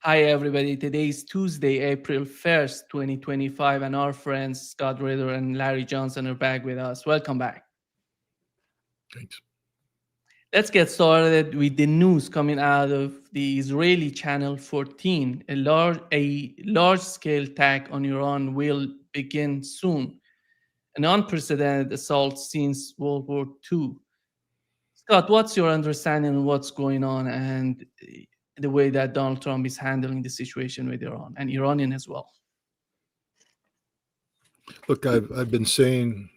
Hi, everybody. Today is Tuesday, April 1st, 2025, and our friends Scott Ritter and Larry Johnson are back with us. Welcome back. Thanks. Let's get started with the news coming out of the Israeli Channel 14. A large-scale attack on Iran will begin soon, an unprecedented assault since World War II. Scott, what's your understanding of what's going on and the way that Donald Trump is handling the situation with Iran and Iranian as well? Look, I've been saying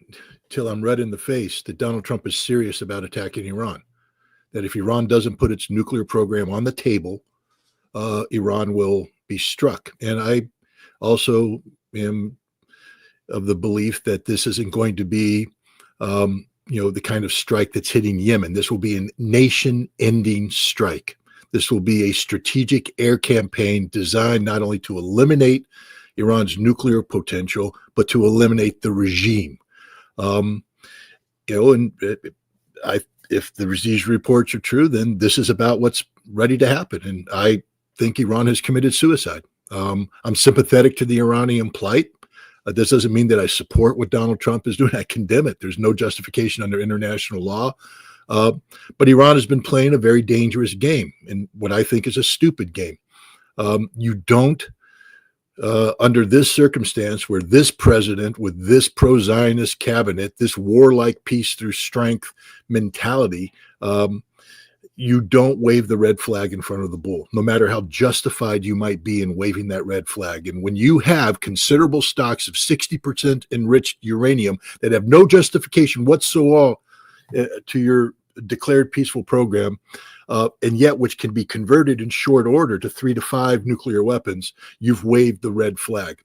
till I'm red in the face that Donald Trump is serious about attacking Iran. That if Iran doesn't put its nuclear program on the table, Iran will be struck. And I also am of the belief that this isn't going to be, the kind of strike that's hitting Yemen. This will be a nation-ending strike. This will be a strategic air campaign designed not only to eliminate Iran's nuclear potential, but to eliminate the regime. If these reports are true, then this is about what's ready to happen. And I think Iran has committed suicide. I'm sympathetic to the Iranian plight. This doesn't mean that I support what Donald Trump is doing. I condemn it. There's no justification under international law. But Iran has been playing a very dangerous game, and what I think is a stupid game. You don't, under this circumstance where this president with this pro-Zionist cabinet, this warlike peace through strength mentality, you don't wave the red flag in front of the bull, no matter how justified you might be in waving that red flag. And when you have considerable stocks of 60% enriched uranium that have no justification whatsoever to your declared peaceful program, and yet which can be converted in short order to 3 to 5 nuclear weapons, you've waved the red flag.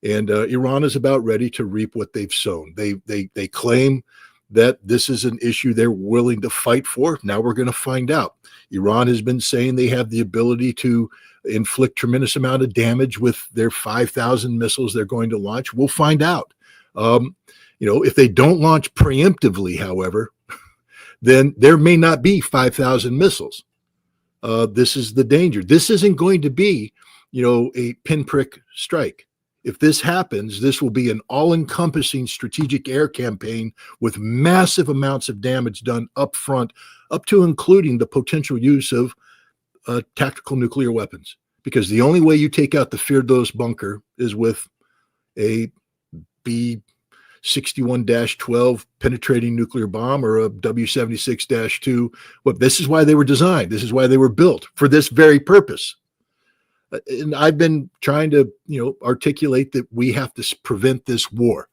And Iran is about ready to reap what they've sown. They claim that this is an issue they're willing to fight for. Now we're going to find out. Iran has been saying they have the ability to inflict tremendous amount of damage with their 5,000 missiles they're going to launch. We'll find out. If they don't launch preemptively, however, then there may not be 5,000 missiles. This is the danger. This isn't going to be, a pinprick strike. If this happens, this will be an all-encompassing strategic air campaign with massive amounts of damage done up front, up to including the potential use of tactical nuclear weapons. Because the only way you take out the Firdos bunker is with a B-61-12 penetrating nuclear bomb or a W-76-2. Well, this is why they were designed. This is why they were built, for this very purpose. And I've been trying to, articulate that we have to prevent this war.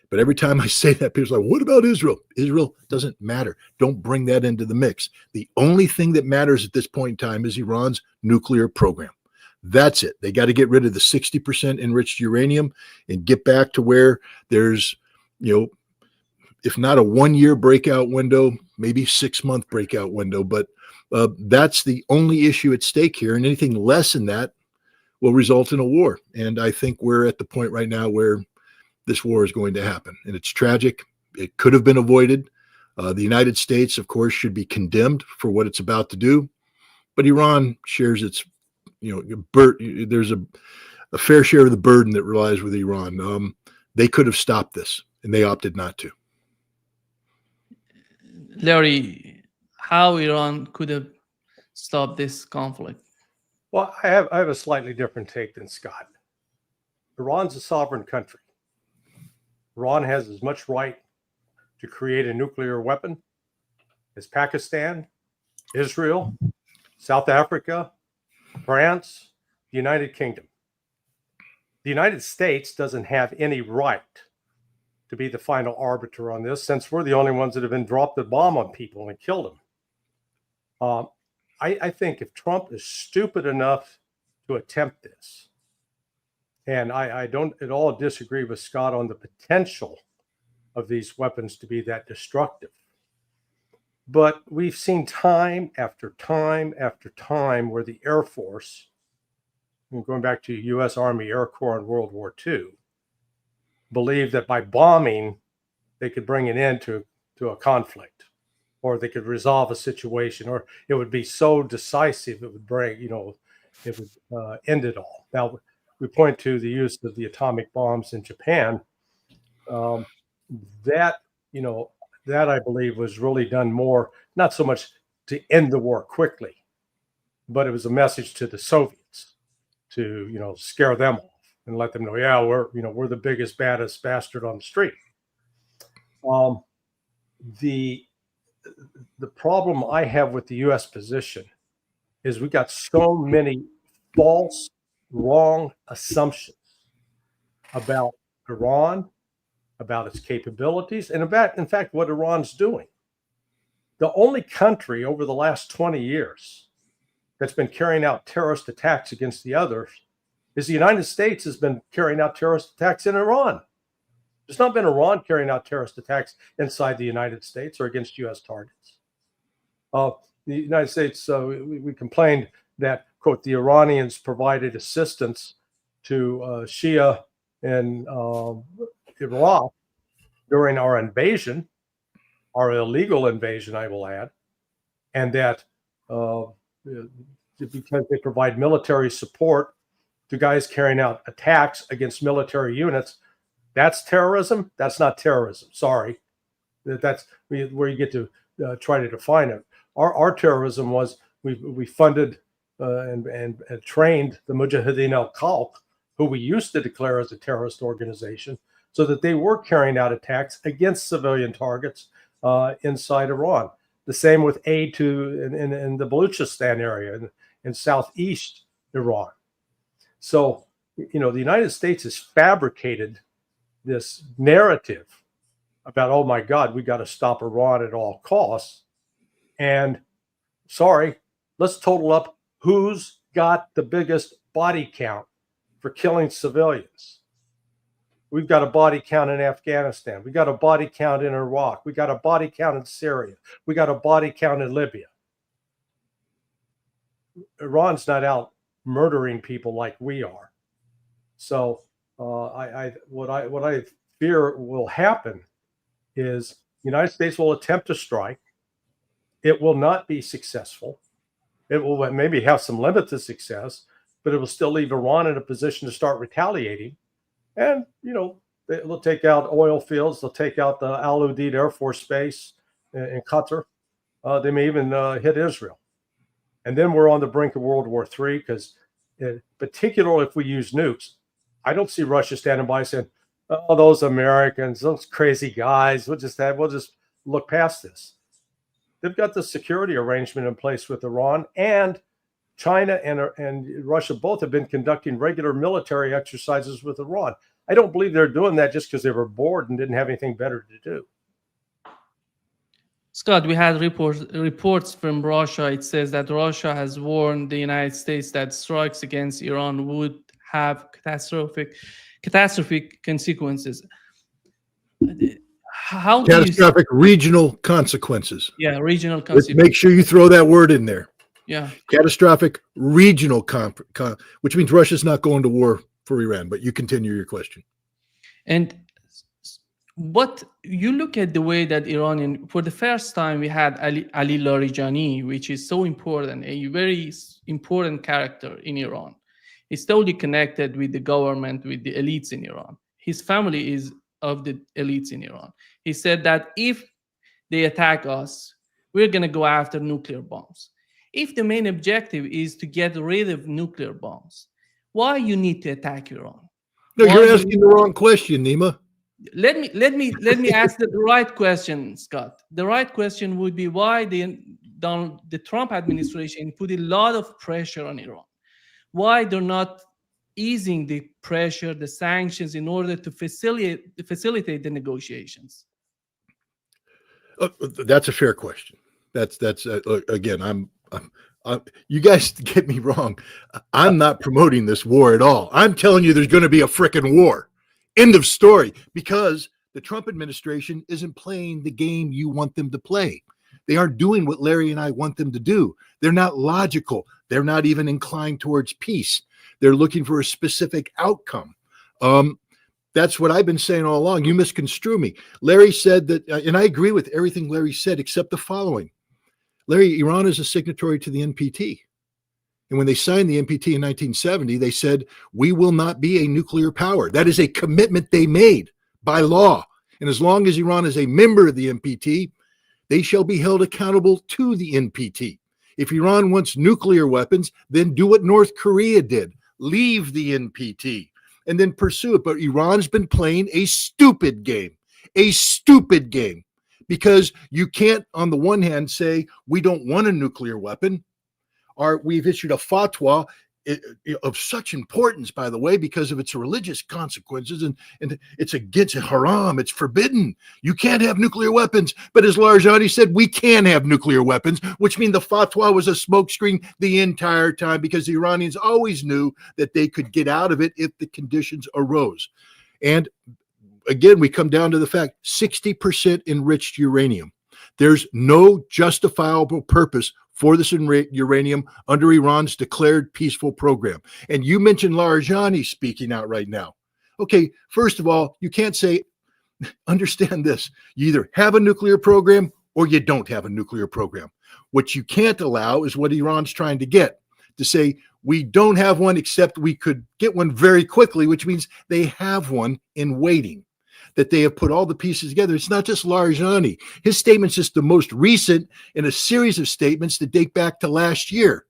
But every time I say that, people are like, what about Israel? Israel doesn't matter. Don't bring that into the mix. The only thing that matters at this point in time is Iran's nuclear program. That's it. They got to get rid of the 60% enriched uranium and get back to where there's, if not a 1-year breakout window, maybe 6-month breakout window. But that's the only issue at stake here. And anything less than that will result in a war. And I think we're at the point right now where this war is going to happen. And it's tragic. It could have been avoided. The United States, of course, should be condemned for what it's about to do. But Iran shares its, there's a fair share of the burden that relies with Iran. They could have stopped this, and they opted not to. Larry, how Iran could have stopped this conflict? Well, I have a slightly different take than Scott. Iran's a sovereign country. Iran has as much right to create a nuclear weapon as Pakistan, Israel, South Africa, France, the United Kingdom. The United States doesn't have any right to be the final arbiter on this, since we're the only ones that have been dropped the bomb on people and killed them. I think if Trump is stupid enough to attempt this, and I don't at all disagree with Scott on the potential of these weapons to be that destructive, but we've seen time after time after time where the Air Force, going back to U.S. Army Air Corps in World War II, believed that by bombing, they could bring an end to a conflict, or they could resolve a situation, or it would be so decisive it would bring, it would end it all. Now, we point to the use of the atomic bombs in Japan. That, that I believe was really done more, not so much to end the war quickly, but it was a message to the Soviets to, scare them off and let them know, yeah, we're the biggest, baddest bastard on the street. The problem I have with the U.S. position is we got so many false, wrong assumptions about Iran, about its capabilities, and about, in fact, what Iran's doing. The only country over the last 20 years that's been carrying out terrorist attacks against the others is the United States has been carrying out terrorist attacks in Iran. There's not been Iran carrying out terrorist attacks inside the United States or against U.S. targets. The United States, we complained that, quote, the Iranians provided assistance to Shia in Iraq during our invasion, our illegal invasion, I will add, and that because they provide military support to guys carrying out attacks against military units, that's terrorism. That's not terrorism. Sorry, that's where you get to try to define it. Our terrorism was we funded and trained the Mujahideen al-Khalq, who we used to declare as a terrorist organization, so that they were carrying out attacks against civilian targets inside Iran. The same with aid to in the Baluchistan area in southeast Iran. So, the United States has fabricated this narrative about, oh my God, we got to stop Iran at all costs. And sorry, let's total up who's got the biggest body count for killing civilians. We've got a body count in Afghanistan. We got a body count in Iraq. We got a body count in Syria. We got a body count in Libya. Iran's not out murdering people like we are. So what I fear will happen is the United States will attempt to strike. It will not be successful. It will maybe have some limited success, but it will still leave Iran in a position to start retaliating. And, they'll take out oil fields. They'll take out the Al Udeid Air Force Base in Qatar. They may even hit Israel. And then we're on the brink of World War III because, particularly if we use nukes, I don't see Russia standing by saying, oh, those Americans, those crazy guys, we'll just look past this. They've got the security arrangement in place with Iran, and China and Russia both have been conducting regular military exercises with Iran. I don't believe they're doing that just because they were bored and didn't have anything better to do. Scott, we had reports from Russia. It says that Russia has warned the United States that strikes against Iran would have catastrophic consequences. How catastrophic regional consequences? Yeah, regional consequences. Make sure you throw that word in there. Yeah, catastrophic regional which means Russia's not going to war for Iran. But you continue your question. And what you look at the way that Iranian, for the first time, we had Ali Larijani, which is so important, a very important character in Iran. He's totally connected with the government, with the elites in Iran. His family is of the elites in Iran. He said that if they attack us, we're going to go after nuclear bombs. If the main objective is to get rid of nuclear bombs, why you need to attack Iran? No, you're asking the wrong question, Nima. Let me ask the right question, Scott. The right question would be why the Trump administration put a lot of pressure on Iran. Why they're not easing the pressure, the sanctions, in order to facilitate the negotiations? That's a fair question. That's again, you guys get me wrong. I'm not promoting this war at all. I'm telling you there's going to be a frickin' war. End of story. Because the Trump administration isn't playing the game you want them to play. They aren't doing what Larry and I want them to do. They're not logical. They're not even inclined towards peace. They're looking for a specific outcome. That's what I've been saying all along. You misconstrue me. Larry said that, and I agree with everything Larry said, except the following. Larry, Iran is a signatory to the NPT. And when they signed the NPT in 1970, they said, we will not be a nuclear power. That is a commitment they made by law. And as long as Iran is a member of the NPT, they shall be held accountable to the NPT. If Iran wants nuclear weapons, then do what North Korea did. Leave the NPT and then pursue it. But Iran's been playing a stupid game, because you can't, on the one hand, say we don't want a nuclear weapon, or we've issued a fatwa of such importance, by the way, because of its religious consequences, and it's against haram, it's forbidden. You can't have nuclear weapons. But as Larijani said, we can have nuclear weapons, which means the fatwa was a smokescreen the entire time, because the Iranians always knew that they could get out of it if the conditions arose. And again, we come down to the fact 60% enriched uranium. There's no justifiable purpose for this uranium under Iran's declared peaceful program. And you mentioned Larijani speaking out right now. Okay, first of all, you can't say, understand this, you either have a nuclear program or you don't have a nuclear program. What you can't allow is what Iran's trying to get, to say, we don't have one, except we could get one very quickly, which means they have one in waiting, that they have put all the pieces together. It's not just Larijani. His statement's just the most recent in a series of statements that date back to last year,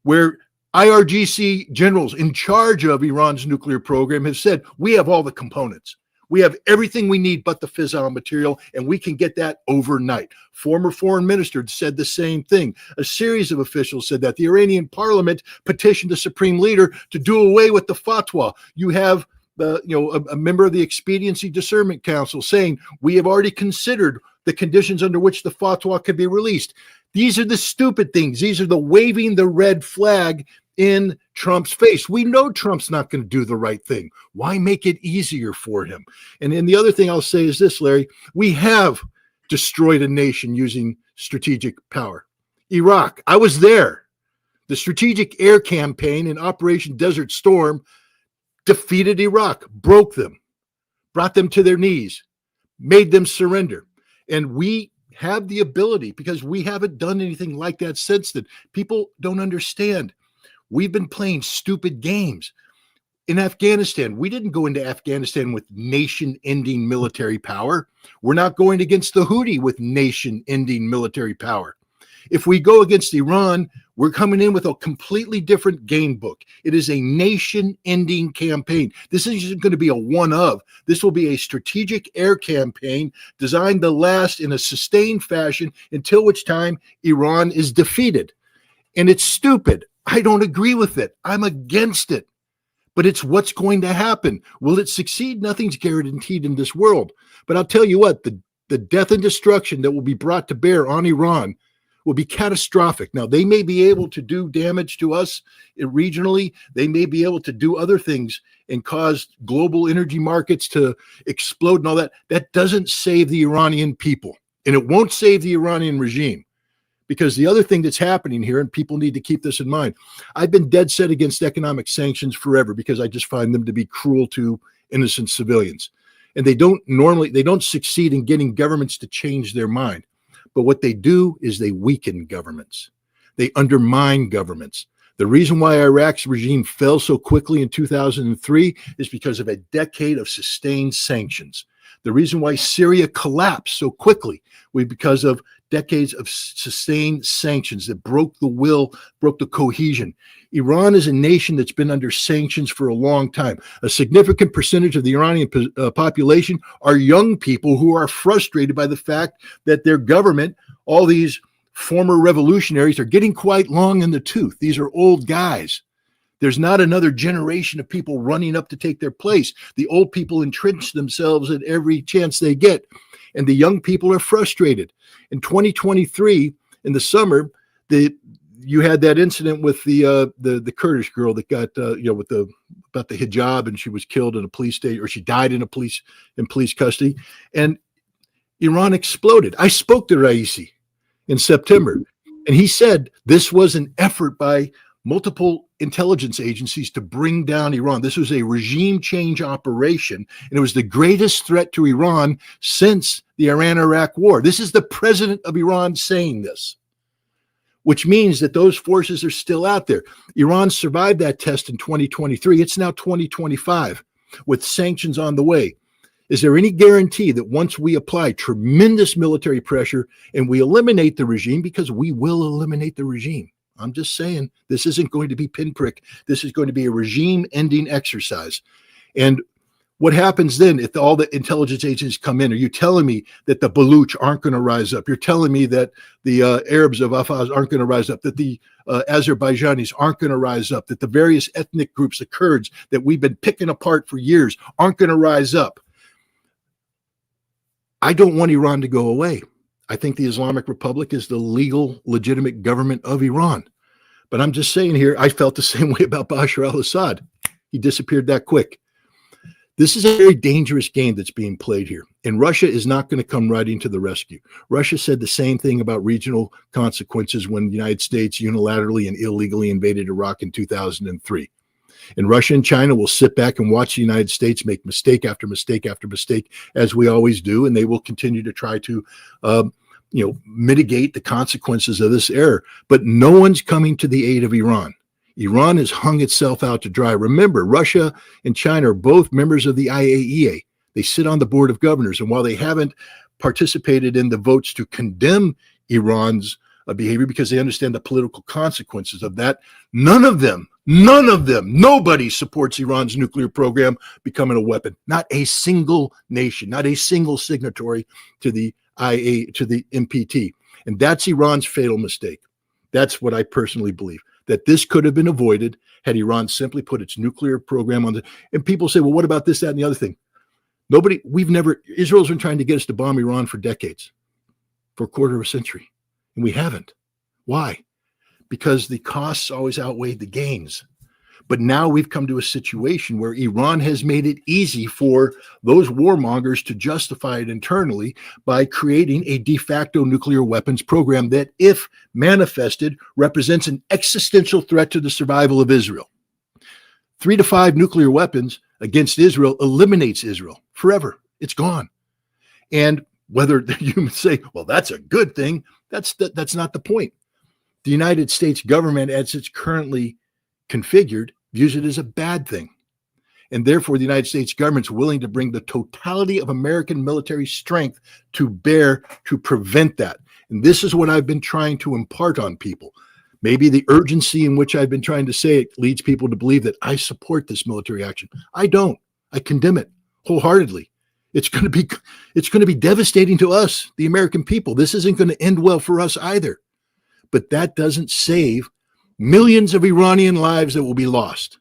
where IRGC generals in charge of Iran's nuclear program have said, we have all the components. We have everything we need but the fissile material, and we can get that overnight. Former foreign minister said the same thing. A series of officials said that. The Iranian parliament petitioned the supreme leader to do away with the fatwa. You have a member of the Expediency Discernment Council saying, we have already considered the conditions under which the fatwa could be released. These are the stupid things. These are the waving the red flag in Trump's face. We know Trump's not going to do the right thing. Why make it easier for him? And the other thing I'll say is this, Larry, we have destroyed a nation using strategic power. Iraq, I was there. The strategic air campaign in Operation Desert Storm defeated Iraq, broke them, brought them to their knees, made them surrender. And we have the ability, because we haven't done anything like that since then. People don't understand. We've been playing stupid games. In Afghanistan, we didn't go into Afghanistan with nation-ending military power. We're not going against the Houthi with nation-ending military power. If we go against Iran, we're coming in with a completely different game book. It is a nation-ending campaign. This isn't going to be a one-of. This will be a strategic air campaign designed to last in a sustained fashion until which time Iran is defeated. And it's stupid. I don't agree with it. I'm against it. But it's what's going to happen. Will it succeed? Nothing's guaranteed in this world. But I'll tell you what, the death and destruction that will be brought to bear on Iran will be catastrophic. Now, they may be able to do damage to us regionally. They may be able to do other things and cause global energy markets to explode and all that. That doesn't save the Iranian people, and it won't save the Iranian regime. Because the other thing that's happening here, and people need to keep this in mind, I've been dead set against economic sanctions forever because I just find them to be cruel to innocent civilians. And they don't succeed in getting governments to change their mind. But what they do is they weaken governments. They undermine governments. The reason why Iraq's regime fell so quickly in 2003 is because of a decade of sustained sanctions. The reason why Syria collapsed so quickly was because of decades of sustained sanctions that broke the will, broke the cohesion. Iran is a nation that's been under sanctions for a long time. A significant percentage of the Iranian population are young people who are frustrated by the fact that their government, all these former revolutionaries, are getting quite long in the tooth. These are old guys. There's not another generation of people running up to take their place. The old people entrench themselves at every chance they get, and the young people are frustrated. In 2023, in the summer, you had that incident with the Kurdish girl that got about the hijab, and she was killed in a police station, or she died in police custody, and Iran exploded. I spoke to Raisi in September, and he said this was an effort by multiple intelligence agencies to bring down Iran. This was a regime change operation, and it was the greatest threat to Iran since the Iran-Iraq war. This is the president of Iran saying this. which means that those forces are still out there. Iran survived that test in 2023. It's now 2025 with sanctions on the way. Is there any guarantee that once we apply tremendous military pressure and we eliminate the regime, because we will eliminate the regime? I'm just saying, this isn't going to be pinprick. This is going to be a regime-ending exercise. And what happens then if all the intelligence agencies come in? Are you telling me that the Baluch aren't going to rise up? You're telling me that the Arabs of Afaz aren't going to rise up, that the Azerbaijanis aren't going to rise up, that the various ethnic groups, the Kurds that we've been picking apart for years, aren't going to rise up? I don't want Iran to go away. I think the Islamic Republic is the legal, legitimate government of Iran. But I'm just saying here, I felt the same way about Bashar al-Assad. He disappeared that quick. This is a very dangerous game that's being played here. And Russia is not going to come riding to the rescue. Russia said the same thing about regional consequences when the United States unilaterally and illegally invaded Iraq in 2003. And Russia and China will sit back and watch the United States make mistake after mistake after mistake, as we always do, and they will continue to try to mitigate the consequences of this error. But no one's coming to the aid of Iran. Iran has hung itself out to dry. Remember, Russia and China are both members of the IAEA. They sit on the board of governors, and while they haven't participated in the votes to condemn Iran's behavior because they understand the political consequences of that, nobody supports Iran's nuclear program becoming a weapon. Not a single nation, not a single signatory to the NPT. And that's Iran's fatal mistake. That's what I personally believe, that this could have been avoided had Iran simply put its nuclear program on the, and people say, well, what about this, that, and the other thing? Israel's been trying to get us to bomb Iran for decades, for a quarter of a century. And we haven't. Why? Because the costs always outweighed the gains. But now we've come to a situation where Iran has made it easy for those warmongers to justify it internally by creating a de facto nuclear weapons program that, if manifested, represents an existential threat to the survival of Israel. 3 to 5 nuclear weapons against Israel eliminates Israel forever. It's gone. And whether you say, well, that's a good thing, that's not the point. The United States government, as it's currently configured, views it as a bad thing. And therefore, the United States government's willing to bring the totality of American military strength to bear to prevent that. And this is what I've been trying to impart on people. Maybe the urgency in which I've been trying to say it leads people to believe that I support this military action. I don't. I condemn it wholeheartedly. It's going to be devastating to us, the American people. This isn't going to end well for us either. But that doesn't save millions of Iranian lives that will be lost.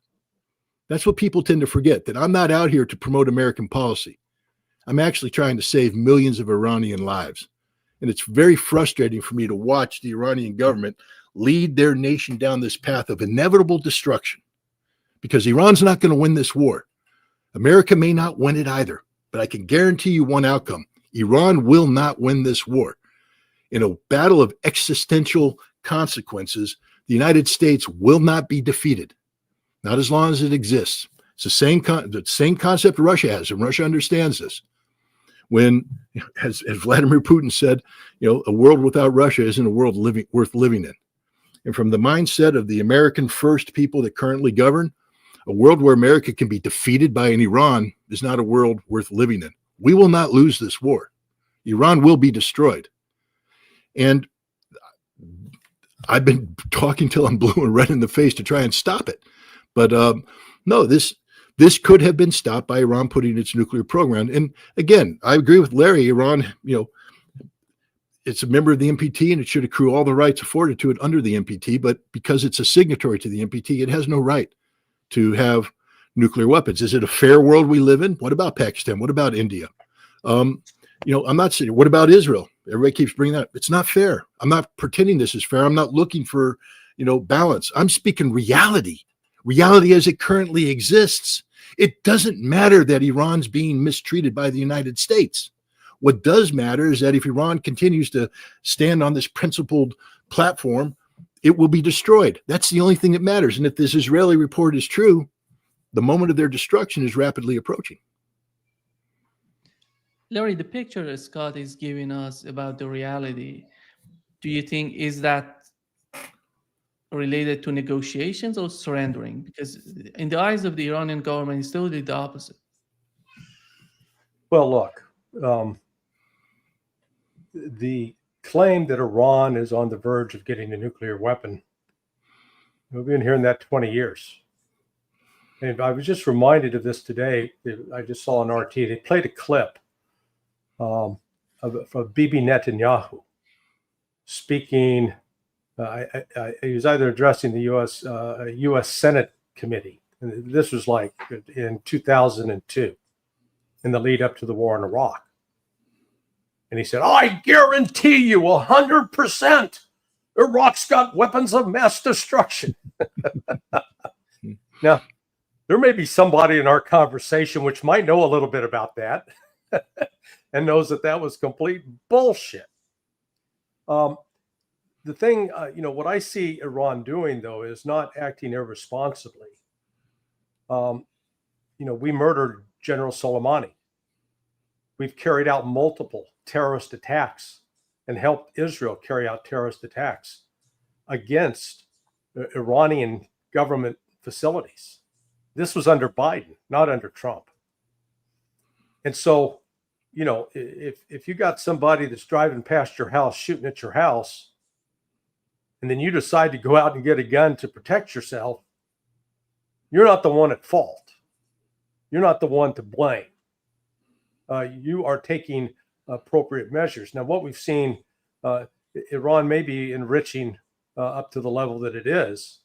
That's what people tend to forget, that I'm not out here to promote American policy. I'm actually trying to save millions of Iranian lives. And it's very frustrating for me to watch the Iranian government lead their nation down this path of inevitable destruction, because Iran's not going to win this war. America may not win it either, but I can guarantee you one outcome. Iran will not win this war. In a battle of existential consequences, the United States will not be defeated, not as long as it exists. It's the same concept Russia has, and Russia understands this. When, as Vladimir Putin said, a world without Russia isn't a world worth living in. And from the mindset of the American first people that currently govern, a world where America can be defeated by an Iran is not a world worth living in. We will not lose this war. Iran will be destroyed. And I've been talking till I'm blue and red in the face to try and stop it. But no, this could have been stopped by Iran putting its nuclear program. And again, I agree with Larry. Iran, it's a member of the NPT and it should accrue all the rights afforded to it under the NPT. But because it's a signatory to the NPT, it has no right to have nuclear weapons. Is it a fair world we live in? What about Pakistan? What about India? I'm not saying, what about Israel? Everybody keeps bringing that up. It's not fair. I'm not pretending this is fair. I'm not looking for, balance. I'm speaking reality as it currently exists. It doesn't matter that Iran's being mistreated by the United States. What does matter is that if Iran continues to stand on this principled platform, it will be destroyed. That's the only thing that matters. And if this Israeli report is true, the moment of their destruction is rapidly approaching. Larry, the picture Scott is giving us about the reality, do you think is that related to negotiations or surrendering? Because in the eyes of the Iranian government, it's totally the opposite. Well, look, the claim that Iran is on the verge of getting a nuclear weapon, we've been hearing that 20 years. And I was just reminded of this today. I just saw on RT, they played a clip of Bibi Netanyahu speaking. He was either addressing the U.S. Senate committee, and this was like in 2002, in the lead up to the war in Iraq. And he said, "I guarantee you 100% Iraq's got weapons of mass destruction." Now, there may be somebody in our conversation which might know a little bit about that and knows that that was complete bullshit. The thing, what I see Iran doing, though, is not acting irresponsibly. We murdered General Soleimani. We've carried out multiple terrorist attacks and helped Israel carry out terrorist attacks against Iranian government facilities. This was under Biden, not under Trump. And so, if you got somebody that's driving past your house, shooting at your house, and then you decide to go out and get a gun to protect yourself, you're not the one at fault. You're not the one to blame. You are taking appropriate measures. Now, what we've seen, Iran may be enriching up to the level that it is,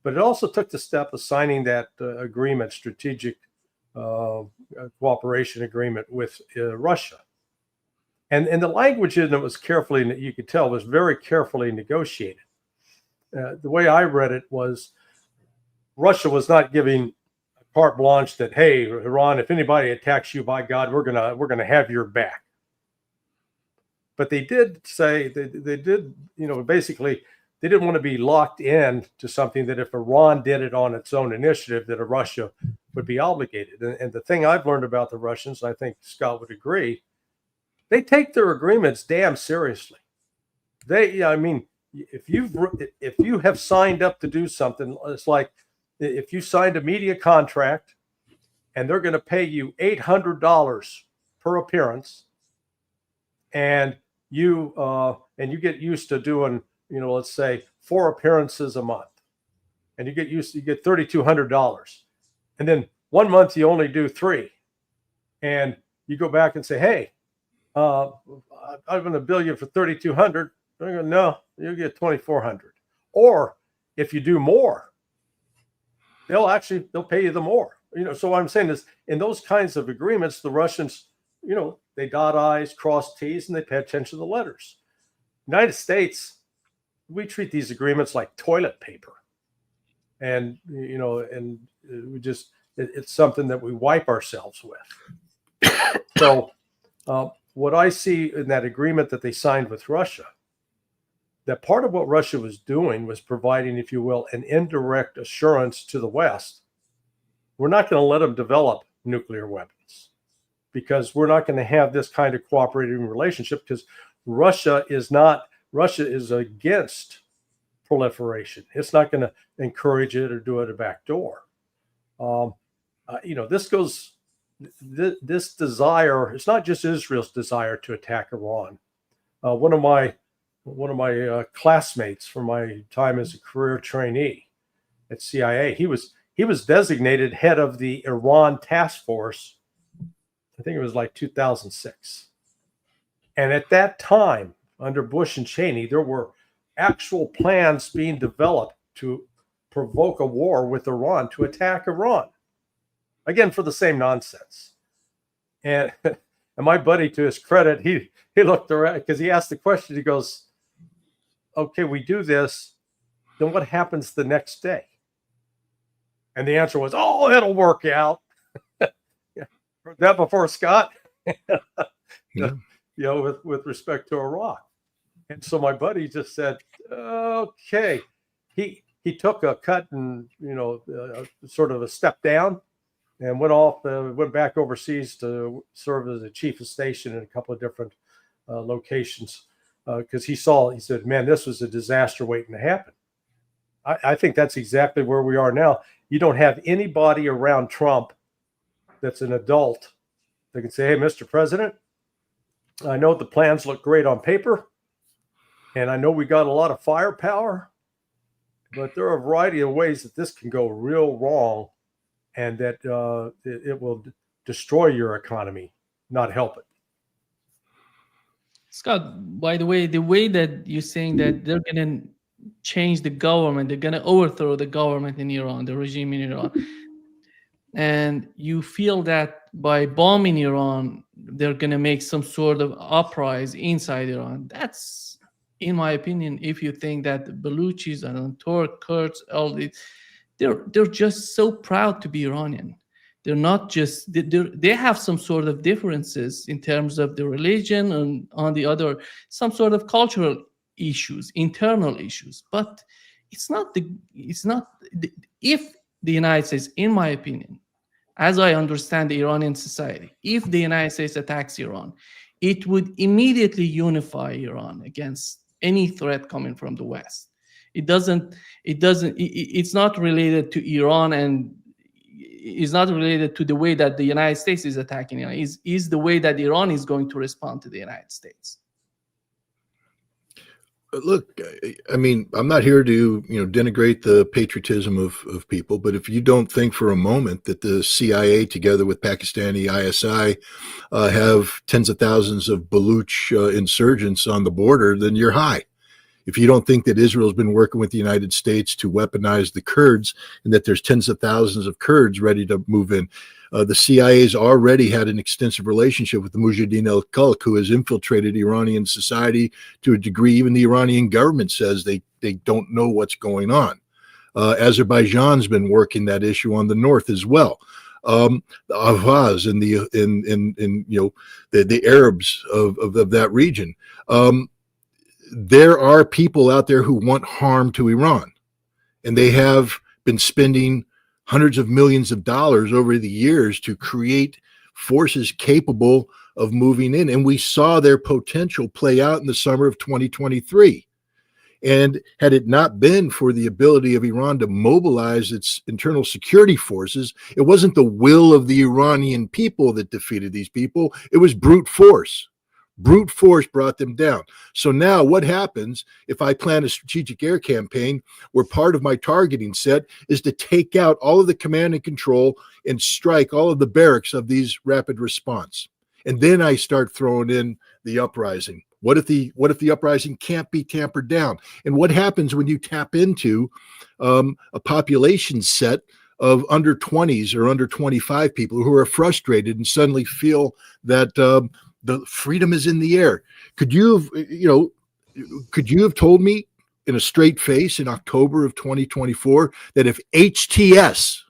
but it also took the step of signing that agreement, strategic cooperation agreement with Russia. And the language in it was carefully, you could tell, was very carefully negotiated. The way I read it was Russia was not giving carte blanche that, hey, Iran, if anybody attacks you, by God, we're gonna have your back. But they did say they did, basically they didn't want to be locked in to something that if Iran did it on its own initiative, that Russia would be obligated. And the thing I've learned about the Russians, I think Scott would agree, they take their agreements damn seriously. If you have signed up to do something, it's like if you signed a media contract and they're going to pay you $800 per appearance, and you get used to doing, let's say 4 appearances a month, and you get $3,200, and then 1 month you only do 3, and you go back and say, hey, I'm going to bill you for $3,200. They're going, no, you get $2,400. Or if you do more, they'll pay you the more. So what I'm saying is, in those kinds of agreements, the Russians, they dot I's, cross T's, and they pay attention to the letters. United States, we treat these agreements like toilet paper, and we just it's something that we wipe ourselves with. So what I see in that agreement that they signed with Russia, that part of what Russia was doing was providing, if you will, an indirect assurance to the West. We're not going to let them develop nuclear weapons, because we're not going to have this kind of cooperating relationship, because Russia is against proliferation. It's not going to encourage it or do it a back door. This desire, it's not just Israel's desire to attack Iran. One of my classmates from my time as a career trainee at CIA, he was designated head of the Iran task force. I think it was like 2006. And at that time, under Bush and Cheney, there were actual plans being developed to provoke a war with Iran, to attack Iran. Again, for the same nonsense. And my buddy, to his credit, he looked around, because he asked the question, he goes, okay, we do this, then what happens the next day? And the answer was, oh, it'll work out. Yeah. Heard that before, Scott? Yeah. With respect to Iraq. And so my buddy just said, okay. He took a cut and, sort of a step down, and went back overseas to serve as a chief of station in a couple of different locations, because he said, man, this was a disaster waiting to happen. I think that's exactly where we are now. You don't have anybody around Trump that's an adult that can say, hey, Mr. President, I know the plans look great on paper, and I know we got a lot of firepower, but there are a variety of ways that this can go real wrong, and that it will destroy your economy, not help it. Scott, by the way that you're saying that they're going to change the government, they're going to overthrow the government in Iran, the regime in Iran, and you feel that by bombing Iran, they're going to make some sort of uprising inside Iran. That's, in my opinion, if you think that the Baluchis and Turk, Kurds, all these, they're just so proud to be Iranian. They're not just, they have some sort of differences in terms of the religion and on the other, some sort of cultural issues, internal issues. But it's not if the United States, in my opinion, as I understand the Iranian society, if the United States attacks Iran, it would immediately unify Iran against any threat coming from the West. It's not related to Iran, and is not related to the way that the United States is attacking Iran. Is the way that Iran is going to respond to the United States. Look, I mean, I'm not here to denigrate the patriotism of people, but if you don't think for a moment that the CIA, together with Pakistani ISI, have tens of thousands of Baluch insurgents on the border, then you're high. If you don't think that Israel's been working with the United States to weaponize the Kurds and that there's tens of thousands of Kurds ready to move in, the CIA's already had an extensive relationship with the Mujahideen al-Khalq, who has infiltrated Iranian society to a degree even the Iranian government says they don't know what's going on. Azerbaijan's been working that issue on the north as well. The Ahvaz and the Arabs of that region. There are people out there who want harm to Iran, and they have been spending hundreds of millions of dollars over the years to create forces capable of moving in. And we saw their potential play out in the summer of 2023. And had it not been for the ability of Iran to mobilize its internal security forces, it wasn't the will of the Iranian people that defeated these people. It was brute force. Brute force brought them down. So now what happens if I plan a strategic air campaign where part of my targeting set is to take out all of the command and control and strike all of the barracks of these rapid response? And then I start throwing in the uprising. What if the uprising can't be tampered down? And what happens when you tap into a population set of under 20s or under 25 people who are frustrated and suddenly feel that the freedom is in the air? Could you have told me in a straight face in October of 2024 that if HTS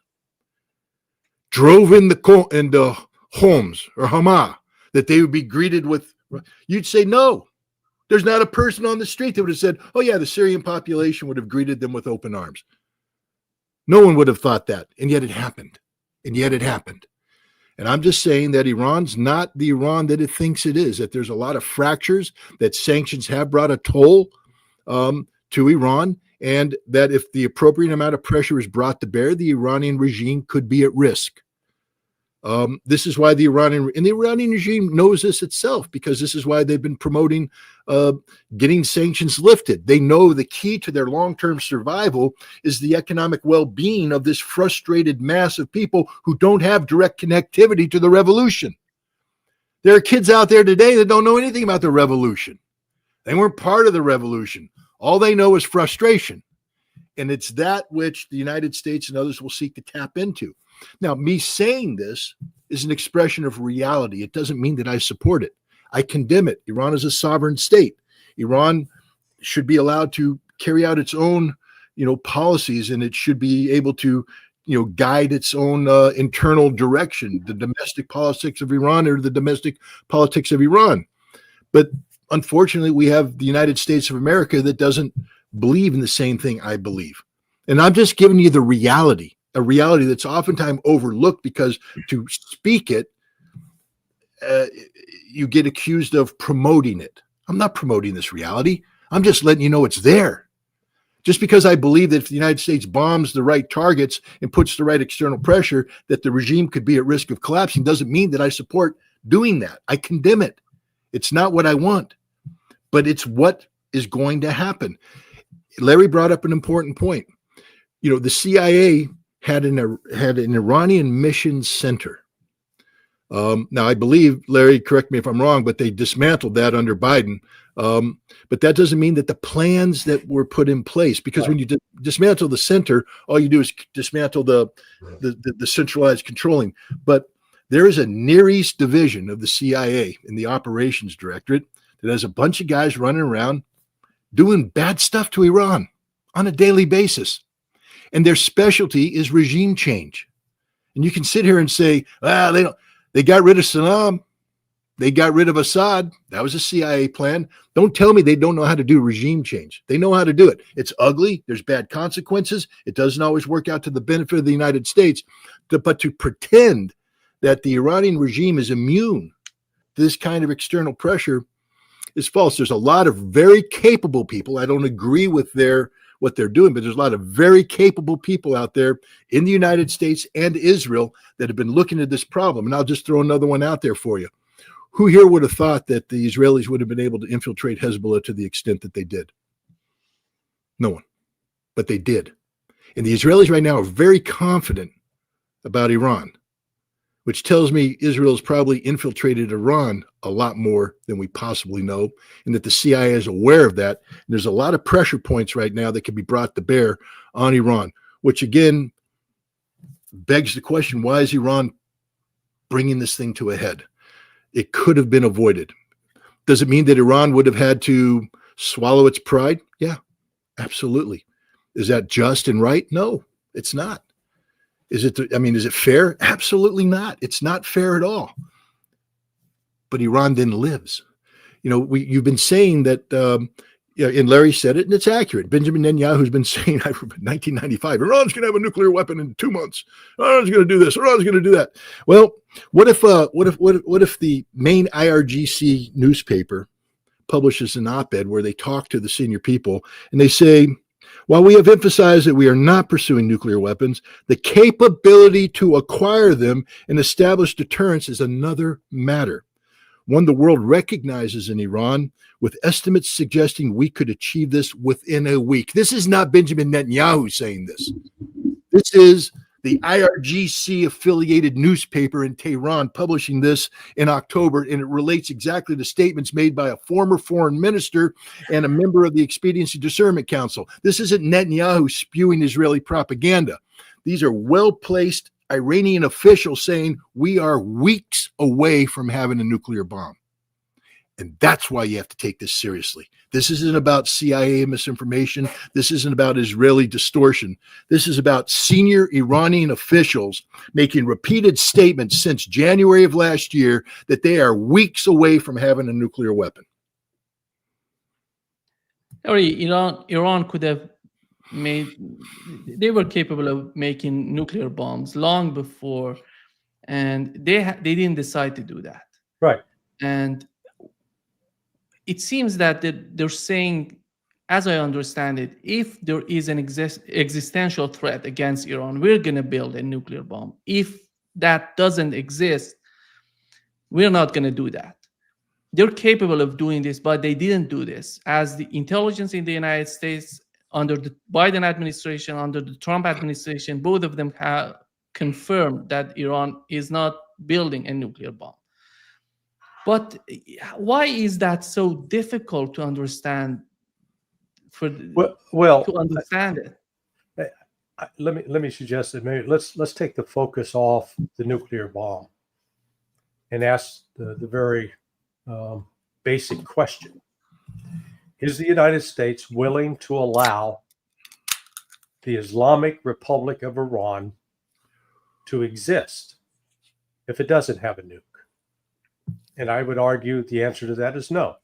drove into Homs or Hama, that they would be greeted with? You'd say no. There's not a person on the street that would have said, "Oh yeah, the Syrian population would have greeted them with open arms." No one would have thought that, and yet it happened. And I'm just saying that Iran's not the Iran that it thinks it is, that there's a lot of fractures, that sanctions have brought a toll to Iran, and that if the appropriate amount of pressure is brought to bear, the Iranian regime could be at risk. This is why the Iranian regime knows this itself, because this is why they've been promoting getting sanctions lifted. They know the key to their long-term survival is the economic well-being of this frustrated mass of people who don't have direct connectivity to the revolution. There are kids out there today that don't know anything about the revolution. They weren't part of the revolution. All they know is frustration. And it's that which the United States and others will seek to tap into. Now, me saying this is an expression of reality. It doesn't mean that I support it. I condemn it. Iran is a sovereign state. Iran should be allowed to carry out its own, policies, and it should be able to, guide its own internal direction, the domestic politics of Iran or the domestic politics of Iran. But unfortunately, we have the United States of America that doesn't believe in the same thing I believe. And I'm just giving you the reality. A reality that's oftentimes overlooked because to speak it, you get accused of promoting it. I'm not promoting this reality. I'm just letting you know it's there. Just because I believe that if the United States bombs the right targets and puts the right external pressure, that the regime could be at risk of collapsing doesn't mean that I support doing that. I condemn it. It's not what I want, but it's what is going to happen. Larry brought up an important point. You know, the CIA had an Iranian mission center. Now, I believe, Larry, correct me if I'm wrong, but they dismantled that under Biden. But that doesn't mean that the plans that were put in place, because when you dismantle the center, all you do is dismantle the centralized controlling. But there is a Near East division of the CIA in the operations directorate that has a bunch of guys running around doing bad stuff to Iran on a daily basis. And their specialty is regime change. And you can sit here and say, they got rid of Saddam. They got rid of Assad. That was a CIA plan. Don't tell me they don't know how to do regime change. They know how to do it. It's ugly. There's bad consequences. It doesn't always work out to the benefit of the United States. But to pretend that the Iranian regime is immune to this kind of external pressure is false. There's a lot of very capable people. I don't agree with what they're doing, but there's a lot of very capable people out there in the United States and Israel that have been looking at this problem. And I'll just throw another one out there for you. Who here would have thought that the Israelis would have been able to infiltrate Hezbollah to the extent that they did? No one. But they did. And the Israelis right now are very confident about Iran, which tells me Israel's probably infiltrated Iran a lot more than we possibly know, and that the CIA is aware of that. And there's a lot of pressure points right now that can be brought to bear on Iran, which again begs the question, why is Iran bringing this thing to a head? It could have been avoided. Does it mean that Iran would have had to swallow its pride? Yeah, absolutely. Is that just and right? No, it's not. Is it fair? Absolutely not. It's not fair at all. But Iran then lives. You know, you've been saying that, and Larry said it, and it's accurate. Benjamin Netanyahu's been saying from 1995, Iran's going to have a nuclear weapon in 2 months. Iran's going to do this. Iran's going to do that. Well, what if the main IRGC newspaper publishes an op-ed where they talk to the senior people and they say, while we have emphasized that we are not pursuing nuclear weapons, the capability to acquire them and establish deterrence is another matter, one the world recognizes in Iran, with estimates suggesting we could achieve this within a week. This is not Benjamin Netanyahu saying this. This is the IRGC-affiliated newspaper in Tehran publishing this in October, and it relates exactly to statements made by a former foreign minister and a member of the Expediency Discernment Council. This isn't Netanyahu spewing Israeli propaganda. These are well-placed Iranian officials saying we are weeks away from having a nuclear bomb. And that's why you have to take this seriously. This isn't about CIA misinformation. This isn't about Israeli distortion. This is about senior Iranian officials making repeated statements since January of last year that they are weeks away from having a nuclear weapon. Iran could have they were capable of making nuclear bombs long before, and they didn't decide to do that. Right. And it seems that they're saying, as I understand it, if there is an existential threat against Iran, we're going to build a nuclear bomb. If that doesn't exist, we're not going to do that. They're capable of doing this, but they didn't do this. As the intelligence in the United States under the Biden administration, under the Trump administration, both of them have confirmed that Iran is not building a nuclear bomb. But why is that so difficult to understand? To understand it, let me suggest that maybe let's take the focus off the nuclear bomb and ask the very basic question: is the United States willing to allow the Islamic Republic of Iran to exist if it doesn't have a nuke? And I would argue the answer to that is no.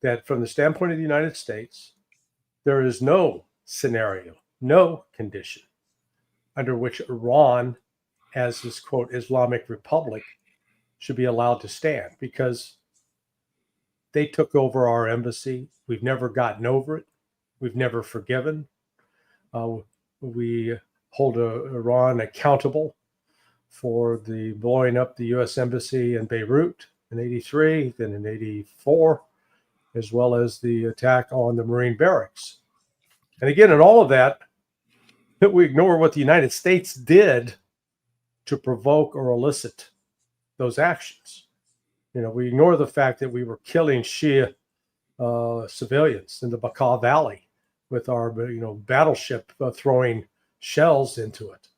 That from the standpoint of the United States, there is no scenario, no condition under which Iran, as this quote Islamic Republic, should be allowed to stand, because they took over our embassy. We've never gotten over it. We've never forgiven. We hold Iran accountable for the blowing up the U.S. Embassy in Beirut in 83, then in 84, as well as the attack on the Marine barracks. And again, in all of that, we ignore what the United States did to provoke or elicit those actions. We ignore the fact that we were killing Shia civilians in the Bekaa Valley with our, battleship throwing shells into it.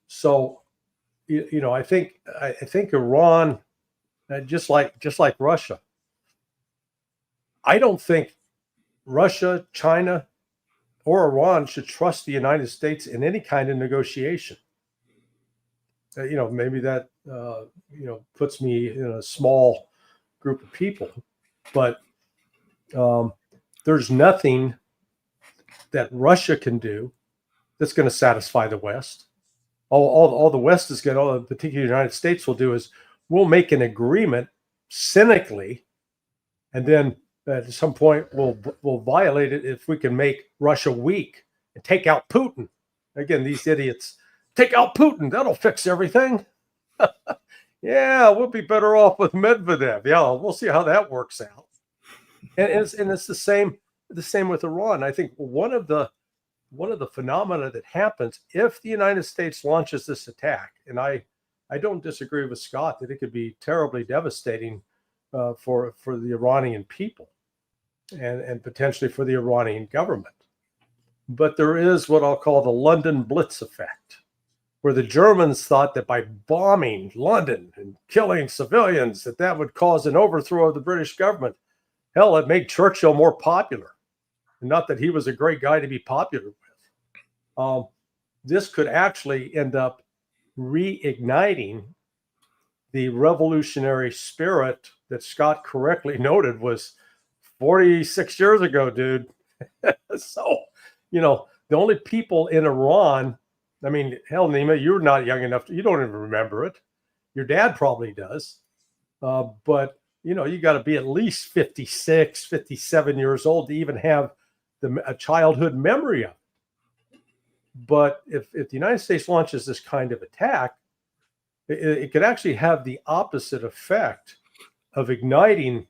So, I think Iran, just like Russia, I don't think Russia, China, or Iran should trust the United States in any kind of negotiation. Maybe that puts me in a small group of people, but there's nothing that Russia can do that's going to satisfy the West. All the West is going to, all particularly the United States will do is we'll make an agreement cynically, and then at some point we'll violate it if we can make Russia weak and take out Putin. Again, these idiots, take out Putin, that'll fix everything. Yeah, we'll be better off with Medvedev. Yeah, we'll see how that works out. And it's the same with Iran. I think one of the phenomena that happens if the United States launches this attack, and I don't disagree with Scott that it could be terribly devastating for the Iranian people and potentially for the Iranian government. But there is what I'll call the London Blitz effect, where the Germans thought that by bombing London and killing civilians, that would cause an overthrow of the British government. Hell, it made Churchill more popular. Not that he was a great guy to be popular with. This could actually end up reigniting the revolutionary spirit that Scott correctly noted was 46 years ago, dude. So, the only people in Iran, I mean, hell, Nima, you're not young enough. You don't even remember it. Your dad probably does. But, you got to be at least 56, 57 years old to even have a childhood memory of it. But if the United States launches this kind of attack, it could actually have the opposite effect of igniting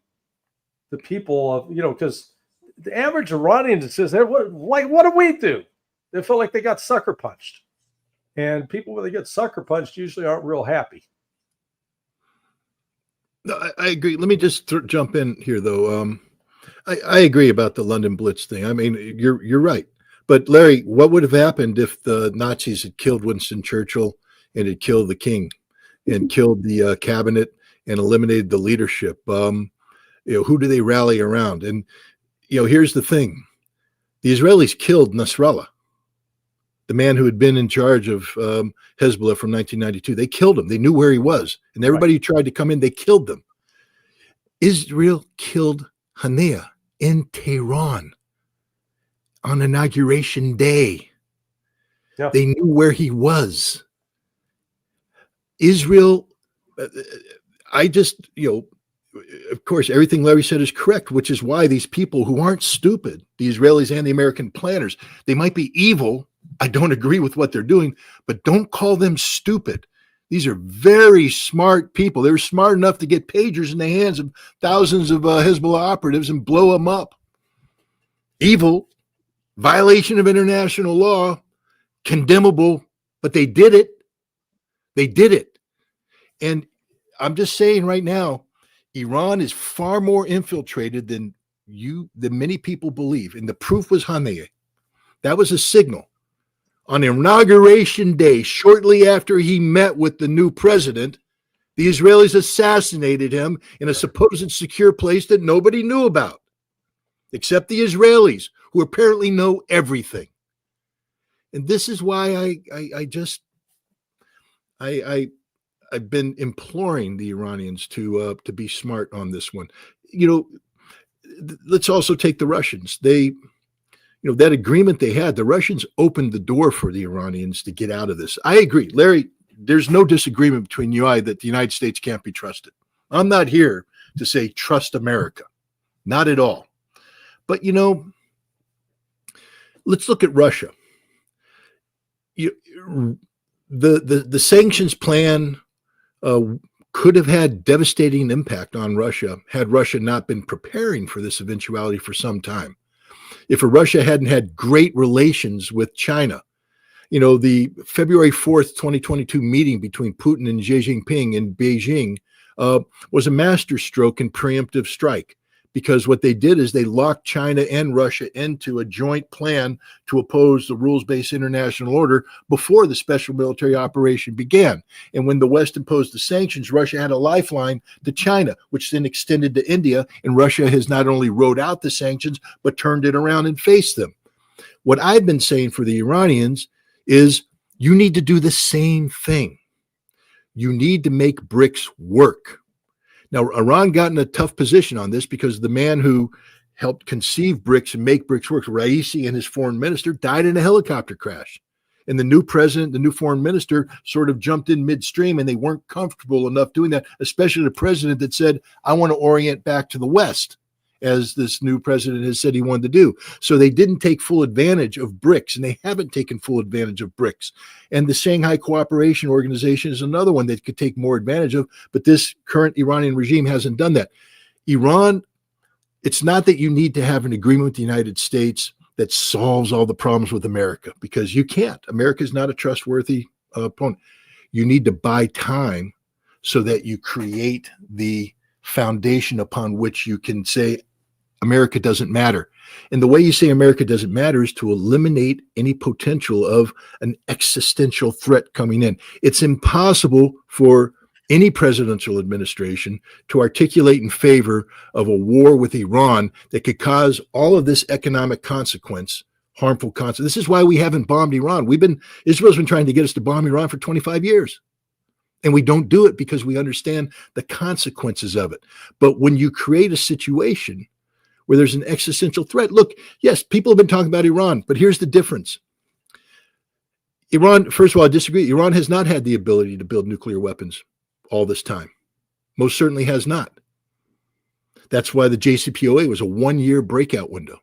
the people of, because the average Iranian says, hey, what do we do? They feel like they got sucker punched. And people, when they get sucker punched, usually aren't real happy. No, I agree. Let me just jump in here, though. I agree about the London Blitz thing. I mean, you're right. But Larry, what would have happened if the Nazis had killed Winston Churchill and had killed the king and killed the cabinet and eliminated the leadership? Who do they rally around? And here's the thing: the Israelis killed Nasrallah, the man who had been in charge of Hezbollah from 1992. They killed him. They knew where he was, and everybody who tried to come in, they killed them. Israel killed Haniyeh in Tehran on Inauguration Day. Yeah. They knew where he was. Israel, of course, everything Larry said is correct, which is why these people who aren't stupid, the Israelis and the American planners, they might be evil. I don't agree with what they're doing, but don't call them stupid. These are very smart people. They were smart enough to get pagers in the hands of thousands of Hezbollah operatives and blow them up. Evil, violation of international law, condemnable, but they did it. They did it. And I'm just saying right now, Iran is far more infiltrated than many people believe. And the proof was Haniyeh. That was a signal. On Inauguration Day, shortly after he met with the new president, the Israelis assassinated him in a supposed secure place that nobody knew about, except the Israelis, who apparently know everything. And this is why I've been imploring the Iranians to be smart on this one. Let's also take the Russians. That agreement they had, the Russians opened the door for the Iranians to get out of this. I agree, Larry. There's no disagreement between you and I that the United States can't be trusted. I'm not here to say trust America, not at all. But let's look at Russia. The sanctions plan could have had devastating impact on Russia had Russia not been preparing for this eventuality for some time. If Russia hadn't had great relations with China, the February 4th, 2022 meeting between Putin and Xi Jinping in Beijing was a masterstroke in preemptive strike, because what they did is they locked China and Russia into a joint plan to oppose the rules-based international order before the special military operation began. And when the West imposed the sanctions, Russia had a lifeline to China, which then extended to India. And Russia has not only rode out the sanctions, but turned it around and faced them. What I've been saying for the Iranians is you need to do the same thing. You need to make BRICS work. Now, Iran got in a tough position on this because the man who helped conceive BRICS and make BRICS work, Raisi, and his foreign minister, died in a helicopter crash. And the new president, the new foreign minister, sort of jumped in midstream, and they weren't comfortable enough doing that, especially the president that said, I want to orient back to the West, as this new president has said he wanted to do. So they didn't take full advantage of BRICS, and they haven't taken full advantage of BRICS. And the Shanghai Cooperation Organization is another one that could take more advantage of, but this current Iranian regime hasn't done that. Iran, it's not that you need to have an agreement with the United States that solves all the problems with America, because you can't. America is not a trustworthy opponent. You need to buy time so that you create the foundation upon which you can say, America doesn't matter. And the way you say America doesn't matter is to eliminate any potential of an existential threat coming in. It's impossible for any presidential administration to articulate in favor of a war with Iran that could cause all of this economic consequence, harmful consequence. This is why we haven't bombed Iran. Israel's been trying to get us to bomb Iran for 25 years. And we don't do it because we understand the consequences of it. But when you create a situation where there's an existential threat, look, yes, people have been talking about Iran, but here's the difference. Iran, first of all, I disagree. Iran has not had the ability to build nuclear weapons all this time. Most certainly has not. That's why the JCPOA was a one-year breakout window.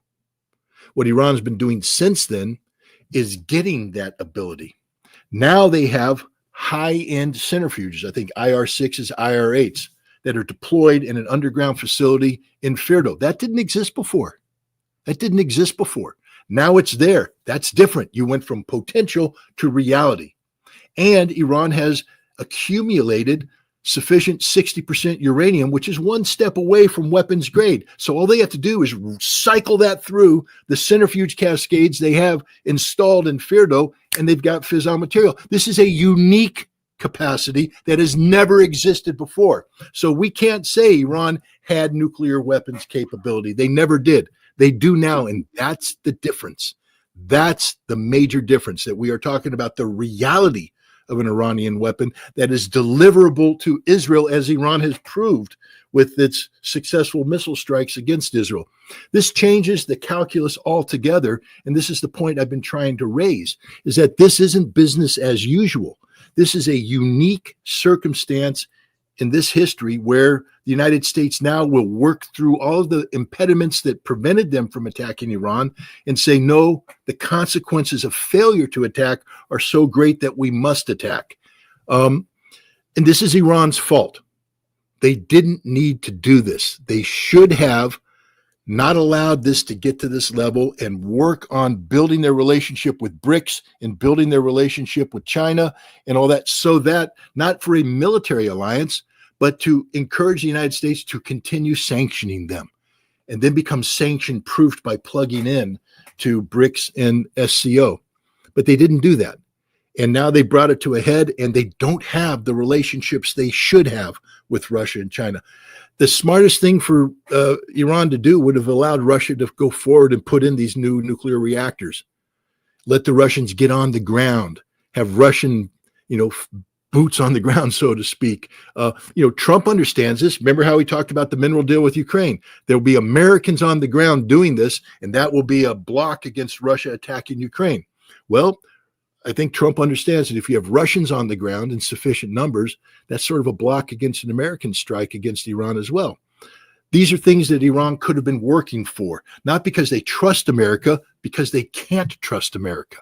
What Iran's been doing since then is getting that ability. Now they have high-end centrifuges, I think IR-6s, IR-8s, that are deployed in an underground facility in Firdo. That didn't exist before. Now it's there. That's different. You went from potential to reality. And Iran has accumulated sufficient 60% uranium, which is one step away from weapons grade. So all they have to do is cycle that through the centrifuge cascades they have installed in Firdo, and they've got fissile material. This is a unique capacity that has never existed before. So we can't say Iran had nuclear weapons capability. They never did. They do now, and that's the difference. That's the major difference, that we are talking about the reality of an Iranian weapon that is deliverable to Israel, as Iran has proved with its successful missile strikes against Israel. This changes the calculus altogether, and this is the point I've been trying to raise, is that this isn't business as usual. This is a unique circumstance in this history where the United States now will work through all of the impediments that prevented them from attacking Iran and say, no, the consequences of failure to attack are so great that we must attack. And this is Iran's fault. They didn't need to do this. They should have not allowed this to get to this level and work on building their relationship with BRICS and building their relationship with China and all that, so that not for a military alliance, but to encourage the United States to continue sanctioning them and then become sanction proofed by plugging in to BRICS and SCO. But they didn't do that. And now they brought it to a head, and they don't have the relationships they should have with Russia and China. The smartest thing for Iran to do would have allowed Russia to go forward and put in these new nuclear reactors. Let the Russians get on the ground, have Russian, boots on the ground, so to speak. Trump understands this. Remember how he talked about the mineral deal with Ukraine? There'll be Americans on the ground doing this, and that will be a block against Russia attacking Ukraine. Well, I think Trump understands that if you have Russians on the ground in sufficient numbers, that's sort of a block against an American strike against Iran as well. These are things that Iran could have been working for, not because they trust America, because they can't trust America.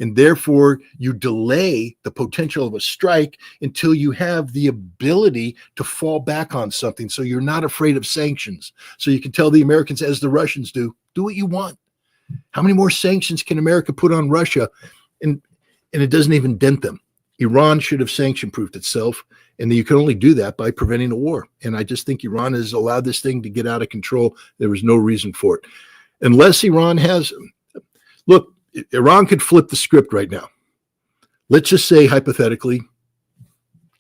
And therefore, you delay the potential of a strike until you have the ability to fall back on something. So you're not afraid of sanctions. So you can tell the Americans, as the Russians do what you want. How many more sanctions can America put on Russia? And it doesn't even dent them. Iran should have sanction-proofed itself, and you can only do that by preventing a war. And I just think Iran has allowed this thing to get out of control. There was no reason for it. Unless Iran has, look, Iran could flip the script right now. Let's just say, hypothetically,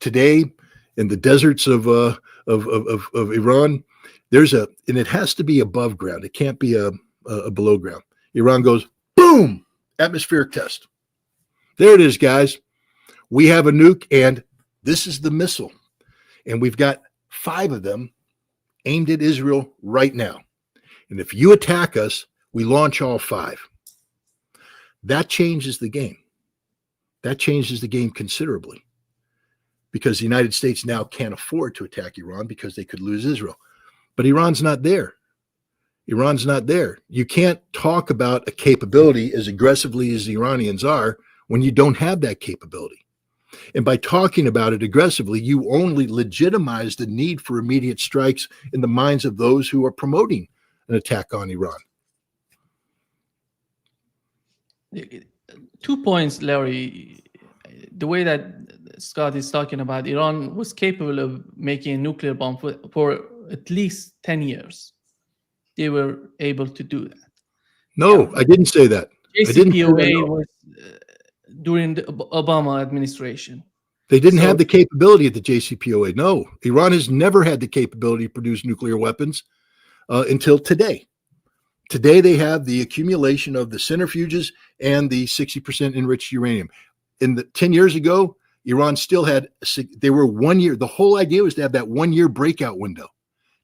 today in the deserts of Iran, and it has to be above ground. It can't be a below ground. Iran goes, boom, atmospheric test. There it is, guys. We have a nuke, and this is the missile. And we've got 5 of them aimed at Israel right now. And if you attack us, we launch all 5. That changes the game. That changes the game considerably, because the United States now can't afford to attack Iran because they could lose Israel. But Iran's not there. Iran's not there. You can't talk about a capability as aggressively as the Iranians are when you don't have that capability. And by talking about it aggressively, you only legitimize the need for immediate strikes in the minds of those who are promoting an attack on Iran. 2 points, Larry. The way that Scott is talking about, Iran was capable of making a nuclear bomb for at least 10 years. They were able to do that. No, I didn't say that. JCPOA was during the Obama administration. They didn't have the capability at the JCPOA. No, Iran has never had the capability to produce nuclear weapons until today. Today, they have the accumulation of the centrifuges and the 60% enriched uranium. 10 years ago, Iran still had, they were 1 year. The whole idea was to have that 1 year breakout window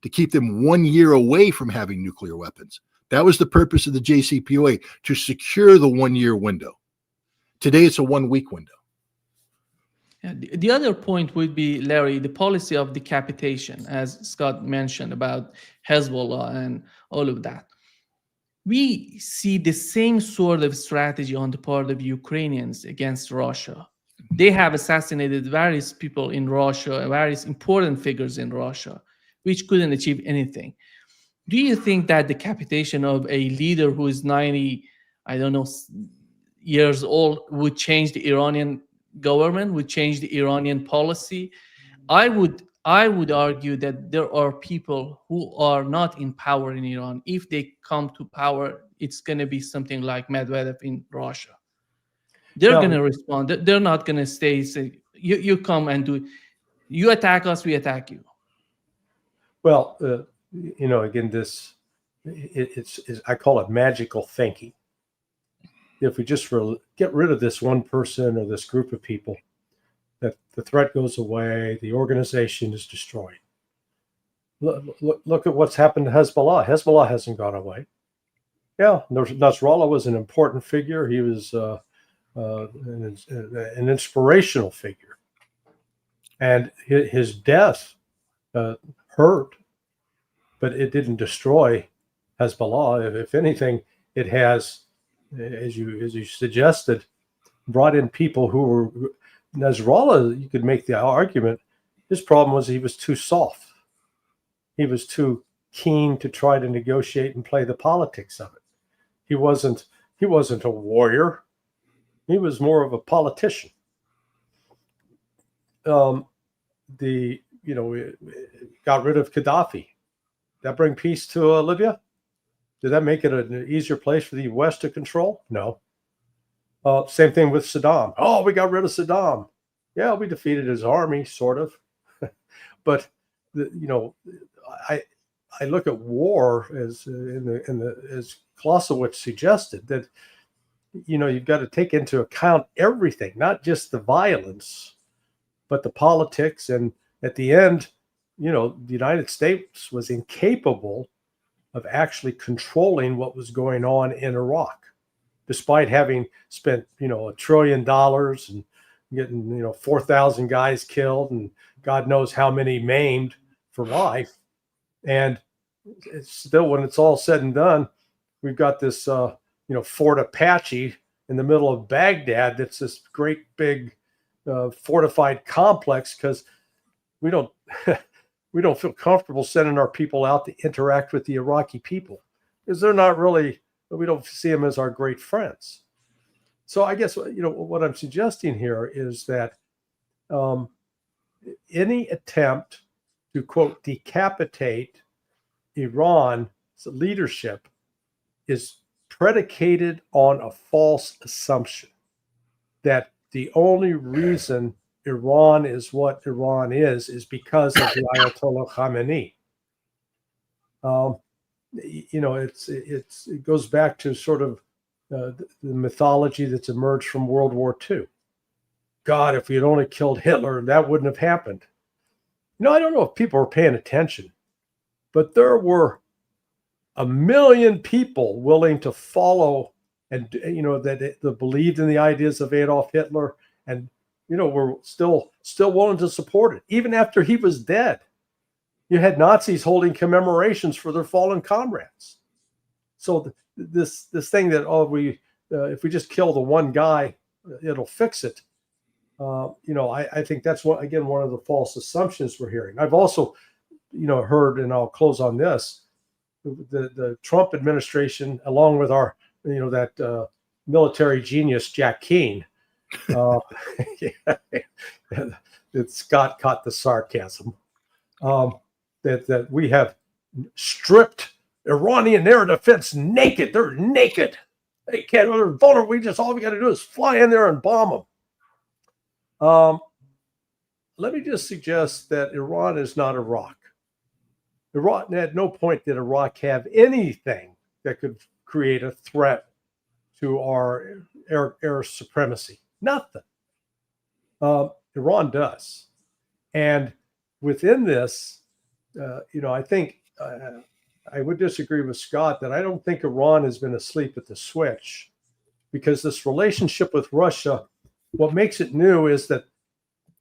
to keep them 1 year away from having nuclear weapons. That was the purpose of the JCPOA, to secure the 1 year window. Today, it's a 1 week window. Yeah, the other point would be, Larry, the policy of decapitation, as Scott mentioned about Hezbollah and all of that. We see the same sort of strategy on the part of Ukrainians against Russia. They have assassinated various people in Russia, various important figures in Russia, which couldn't achieve anything. Do you think that the decapitation of a leader who is 90, years old would change the Iranian government, would change the Iranian policy? I would argue that there are people who are not in power in Iran. If they come to power, it's going to be something like Medvedev in Russia. They're going to respond. They're not going to say, you come and do it. You attack us, we attack you. Well, again, it's I call it magical thinking. If we just get rid of this one person or this group of people, that the threat goes away, the organization is destroyed. Look at what's happened to Hezbollah. Hezbollah hasn't gone away. Yeah, Nasrallah was an important figure. He was an inspirational figure. And his death hurt, but it didn't destroy Hezbollah. If anything, it has, as you suggested, brought in people who were Nasrallah. You could make the argument his problem was he was too soft. He was too keen to try to negotiate and play the politics of it. He wasn't a warrior. He was more of a politician. Got rid of Gaddafi. That bring peace to Libya? Did that make it an easier place for the West to control? No. Same thing with Saddam. Oh, we got rid of Saddam. Yeah, we defeated his army, sort of. But I look at war as as Clausewitz suggested, that you've got to take into account everything, not just the violence, but the politics. And at the end, the United States was incapable of actually controlling what was going on in Iraq, despite having spent $1 trillion and getting 4,000 guys killed and God knows how many maimed for life. And it's still, when it's all said and done, we've got this Fort Apache in the middle of Baghdad. That's this great big fortified complex, because we don't we don't feel comfortable sending our people out to interact with the Iraqi people, because they're not really, we don't see them as our great friends. So I guess what I'm suggesting here is that any attempt to, quote, decapitate Iran's leadership is predicated on a false assumption that the only reason Iran is what Iran is because of the Ayatollah Khamenei. It goes back to sort of the mythology that's emerged from World War II. God, if we had only killed Hitler, that wouldn't have happened. I don't know if people were paying attention, but there were 1 million people willing to follow, and that believed in the ideas of Adolf Hitler, and were still willing to support it even after he was dead. You had Nazis holding commemorations for their fallen comrades. So this thing that if we just kill the one guy, it'll fix it. I think that's one of the false assumptions we're hearing. I've also heard, and I'll close on this, the Trump administration, along with our that military genius Jack Keane. Scott caught the sarcasm. That we have stripped Iranian air defense naked. They're naked. They can't. They're vulnerable. All we got to do is fly in there and bomb them. Let me just suggest that Iran is not Iraq. Iran, at no point did Iraq have anything that could create a threat to our air supremacy. Nothing. Iran does. And within this, I think I would disagree with Scott that I don't think Iran has been asleep at the switch, because this relationship with Russia, what makes it new is that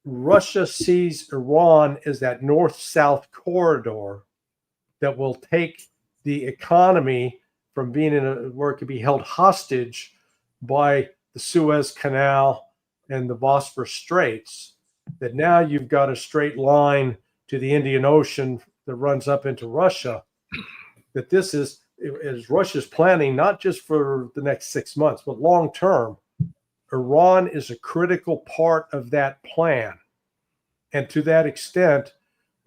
Russia sees Iran as that north-south corridor that will take the economy from being where it could be held hostage by the Suez Canal and the Bosphorus Straits, that now you've got a straight line to the Indian Ocean that runs up into Russia, that this is Russia's planning, not just for the next 6 months, but long term. Iran is a critical part of that plan. And to that extent,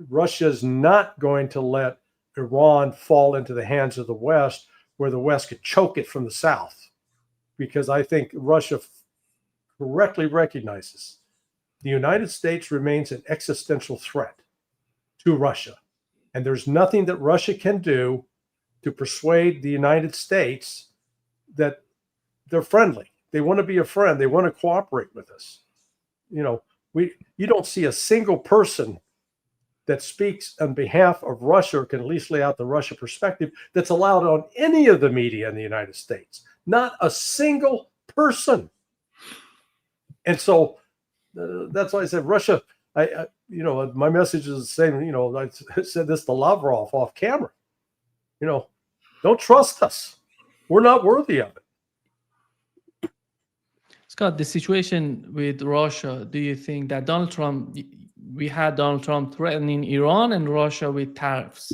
Russia is not going to let Iran fall into the hands of the West, where the West could choke it from the South. Because I think Russia correctly recognizes the United States remains an existential threat to Russia. And there's nothing that Russia can do to persuade the United States that they're friendly. They want to be a friend. They want to cooperate with us. You don't see a single person that speaks on behalf of Russia, or can at least lay out the Russia perspective, that's allowed on any of the media in the United States. Not a single person. And so that's why I said Russia. My message is the same. I said this to Lavrov off camera. Don't trust us. We're not worthy of it. Scott, the situation with Russia, do you think that we had Donald Trump threatening Iran and Russia with tariffs?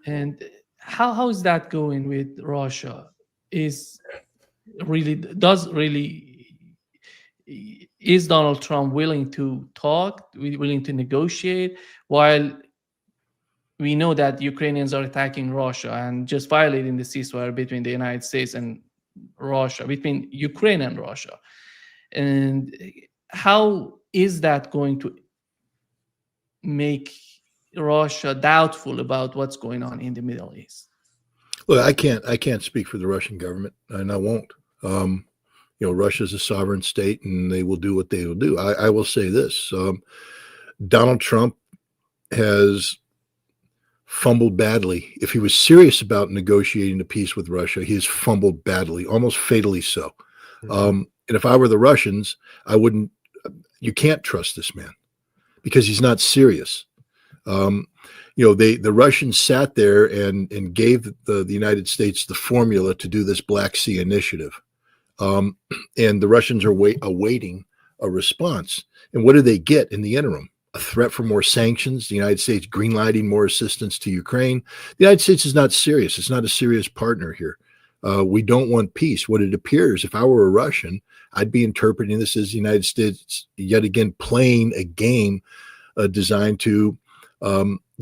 And how is that going with Russia? Is Donald Trump willing to talk, willing to negotiate, while we know that Ukrainians are attacking Russia and just violating the ceasefire between the United States and Russia, between Ukraine and Russia? And how is that going to make Russia doubtful about what's going on in the Middle East? Look, I can't speak for the Russian government, and I won't. Russia's a sovereign state, and they will do what they will do. I will say this: Donald Trump has fumbled badly. If he was serious about negotiating a peace with Russia, he has fumbled badly, almost fatally so. Mm-hmm. And if I were the Russians, I wouldn't. You can't trust this man because he's not serious. The Russians sat there and gave the United States the formula to do this Black Sea initiative. And the Russians are awaiting a response. And what do they get in the interim? A threat for more sanctions, the United States greenlighting more assistance to Ukraine. The United States is not serious. It's not a serious partner here. We don't want peace. What it appears, if I were a Russian, I'd be interpreting this as the United States yet again playing a game designed to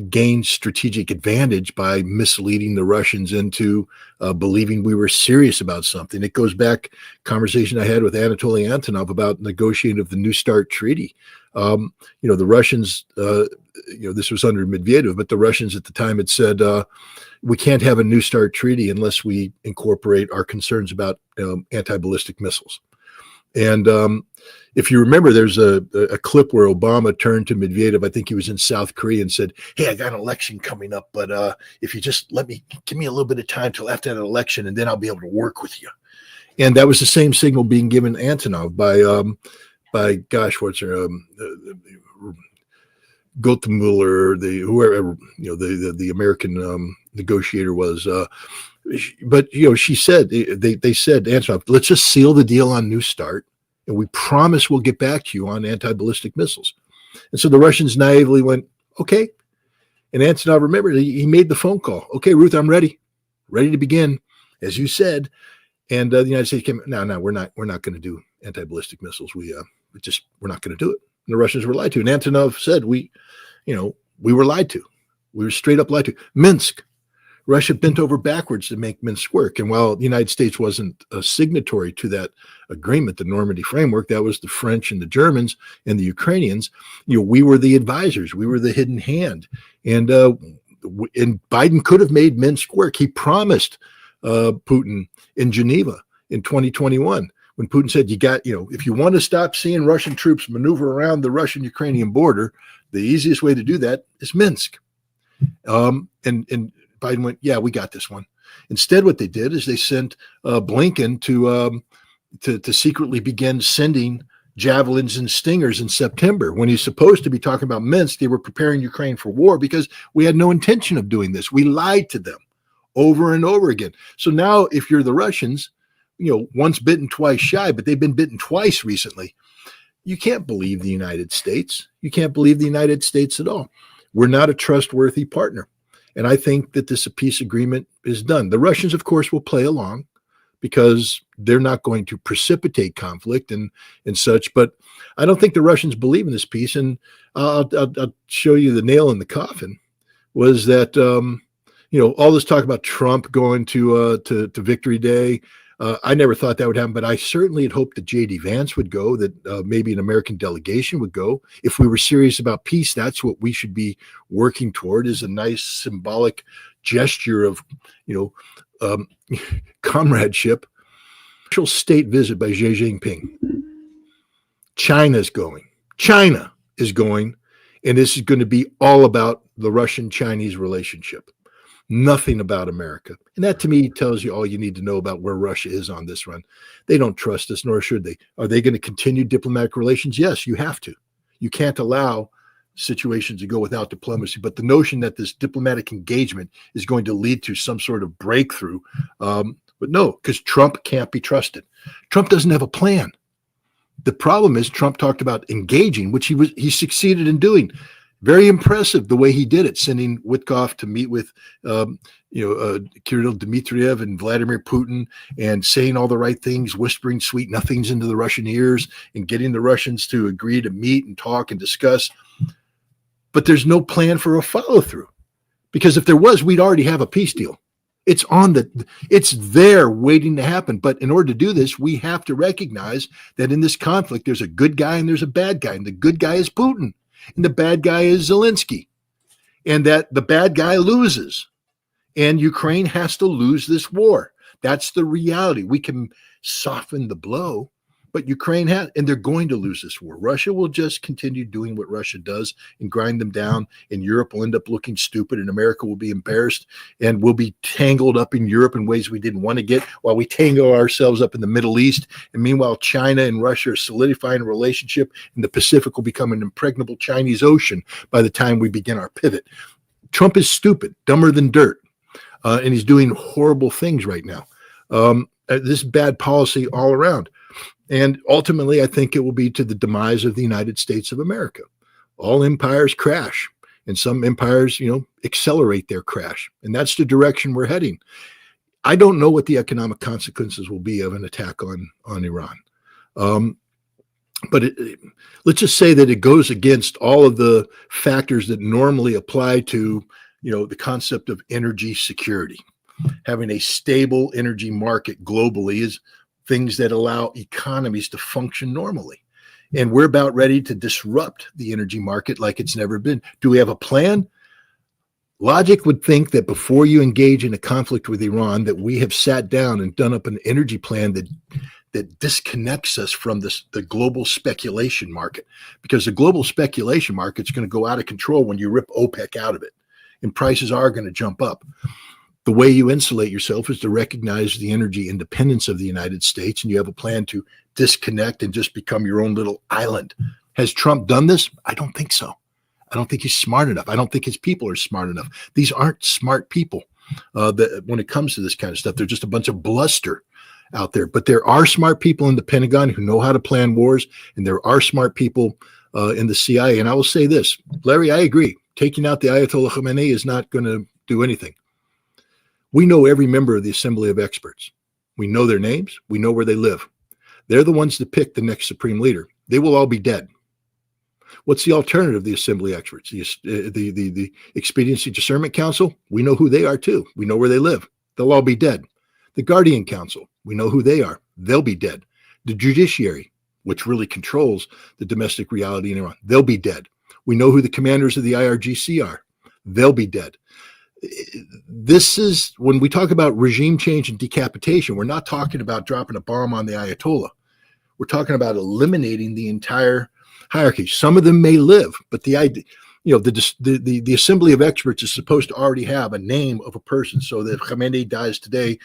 gain strategic advantage by misleading the Russians into believing we were serious about something. It goes back conversation I had with Anatoly Antonov about negotiating of the New START treaty. The Russians, this was under Medvedev, but the Russians at the time had said, we can't have a New START treaty unless we incorporate our concerns about anti-ballistic missiles. And if you remember, there's a clip where Obama turned to Medvedev, I think he was in South Korea, and said, hey, I got an election coming up, but if you just give me a little bit of time till after that election, and then I'll be able to work with you. And that was the same signal being given Antonov by what's her, Gottemuller, whoever, the American negotiator was. But she said, they said, Antonov, let's just seal the deal on New START, and we promise we'll get back to you on anti-ballistic missiles. And so the Russians naively went, okay. And Antonov, remember, he made the phone call. Okay, Ruth, I'm ready to begin, as you said. And the United States came, no, we're not going to do anti-ballistic missiles. We're not going to do it. And the Russians were lied to. And Antonov said, we were lied to. We were straight up lied to. Minsk. Russia bent over backwards to make Minsk work. And while the United States wasn't a signatory to that agreement, the Normandy framework, that was the French and the Germans and the Ukrainians, we were the advisors. We were the hidden hand. And Biden could have made Minsk work. He promised Putin in Geneva in 2021, when Putin said, if you want to stop seeing Russian troops maneuver around the Russian-Ukrainian border, the easiest way to do that is Minsk. And Biden went, yeah, we got this one. Instead, what they did is they sent Blinken to secretly begin sending javelins and stingers in September. When he's supposed to be talking about Minsk, they were preparing Ukraine for war because we had no intention of doing this. We lied to them over and over again. So now if you're the Russians, once bitten, twice shy, but they've been bitten twice recently, you can't believe the United States. You can't believe the United States at all. We're not a trustworthy partner. And I think that this peace agreement is done. The Russians, of course, will play along because they're not going to precipitate conflict and such. But I don't think the Russians believe in this peace. And I'll show you the nail in the coffin was that, all this talk about Trump going to Victory Day. I never thought that would happen, but I certainly had hoped that J.D. Vance would go, that maybe an American delegation would go. If we were serious about peace, that's what we should be working toward, is a nice symbolic gesture of, comradeship. Official state visit by Xi Jinping. China is going, and this is going to be all about the Russian-Chinese relationship. Nothing about America. And that to me tells you all you need to know about where Russia is on this run. They don't trust us, nor should they. Are they going to continue diplomatic relations? Yes, you have to. You can't allow situations to go without diplomacy. But the notion that this diplomatic engagement is going to lead to some sort of breakthrough, but no, because Trump can't be trusted. Trump doesn't have a plan. The problem is Trump talked about engaging, which he succeeded in doing. Very impressive the way he did it, sending Witkoff to meet with, Kirill Dmitriev and Vladimir Putin, and saying all the right things, whispering sweet nothings into the Russian ears, and getting the Russians to agree to meet and talk and discuss. But there's no plan for a follow through, because if there was, we'd already have a peace deal. It's there waiting to happen. But in order to do this, we have to recognize that in this conflict, there's a good guy and there's a bad guy, and the good guy is Putin. And the bad guy is Zelensky, and that the bad guy loses, and Ukraine has to lose this war. That's the reality. We can soften the blow, But Ukraine has, and they're going to lose this war. Russia will just continue doing what Russia does and grind them down, and Europe will end up looking stupid, and America will be embarrassed, and we'll be tangled up in Europe in ways we didn't want to get, while we tangle ourselves up in the Middle East. And meanwhile, China and Russia are solidifying a relationship, and the Pacific will become an impregnable Chinese Ocean by the time we begin our pivot. Trump is stupid, dumber than dirt, and he's doing horrible things right now. This bad policy all around. And ultimately, I think it will be to the demise of the United States of America. All empires crash, and some empires, accelerate their crash. And that's the direction we're heading. I don't know what the economic consequences will be of an attack on Iran. But let's just say that it goes against all of the factors that normally apply to, the concept of energy security. Having a stable energy market globally is things that allow economies to function normally. And we're about ready to disrupt the energy market like it's never been. Do we have a plan? Logic would think that before you engage in a conflict with Iran, that we have sat down and done up an energy plan that disconnects us from the global speculation market, because the global speculation market is going to go out of control when you rip OPEC out of it, and prices are going to jump up. The way you insulate yourself is to recognize the energy independence of the United States, and you have a plan to disconnect and just become your own little island. Has Trump done this? I don't think so. I don't think he's smart enough. I don't think his people are smart enough. These aren't smart people. When it comes to this kind of stuff, they're just a bunch of bluster out there. But there are smart people in the Pentagon who know how to plan wars, and there are smart people in the CIA. And I will say this, Larry, I agree. Taking out the Ayatollah Khamenei is not going to do anything. We know every member of the Assembly of Experts. We know their names. We know where they live. They're the ones that pick the next supreme leader. They will all be dead. What's the alternative? The Assembly Experts, the Expediency Discernment Council. We know who they are too. We know where they live. They'll all be dead. The Guardian Council. We know who they are. They'll be dead. The Judiciary, which really controls the domestic reality in Iran. They'll be dead. We know who the commanders of the IRGC are. They'll be dead. This is, when we talk about regime change and decapitation, we're not talking about dropping a bomb on the Ayatollah. We're talking about eliminating the entire hierarchy. Some of them may live, but the idea, the Assembly of Experts is supposed to already have a name of a person, so that if Khamenei dies today,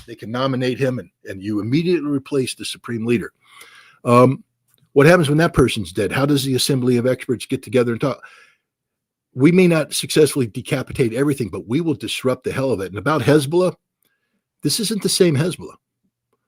they can nominate him, and you immediately replace the supreme leader. What happens when that person's dead? How does the Assembly of Experts get together and talk? We may not successfully decapitate everything, but we will disrupt the hell of it. And about Hezbollah, this isn't the same Hezbollah.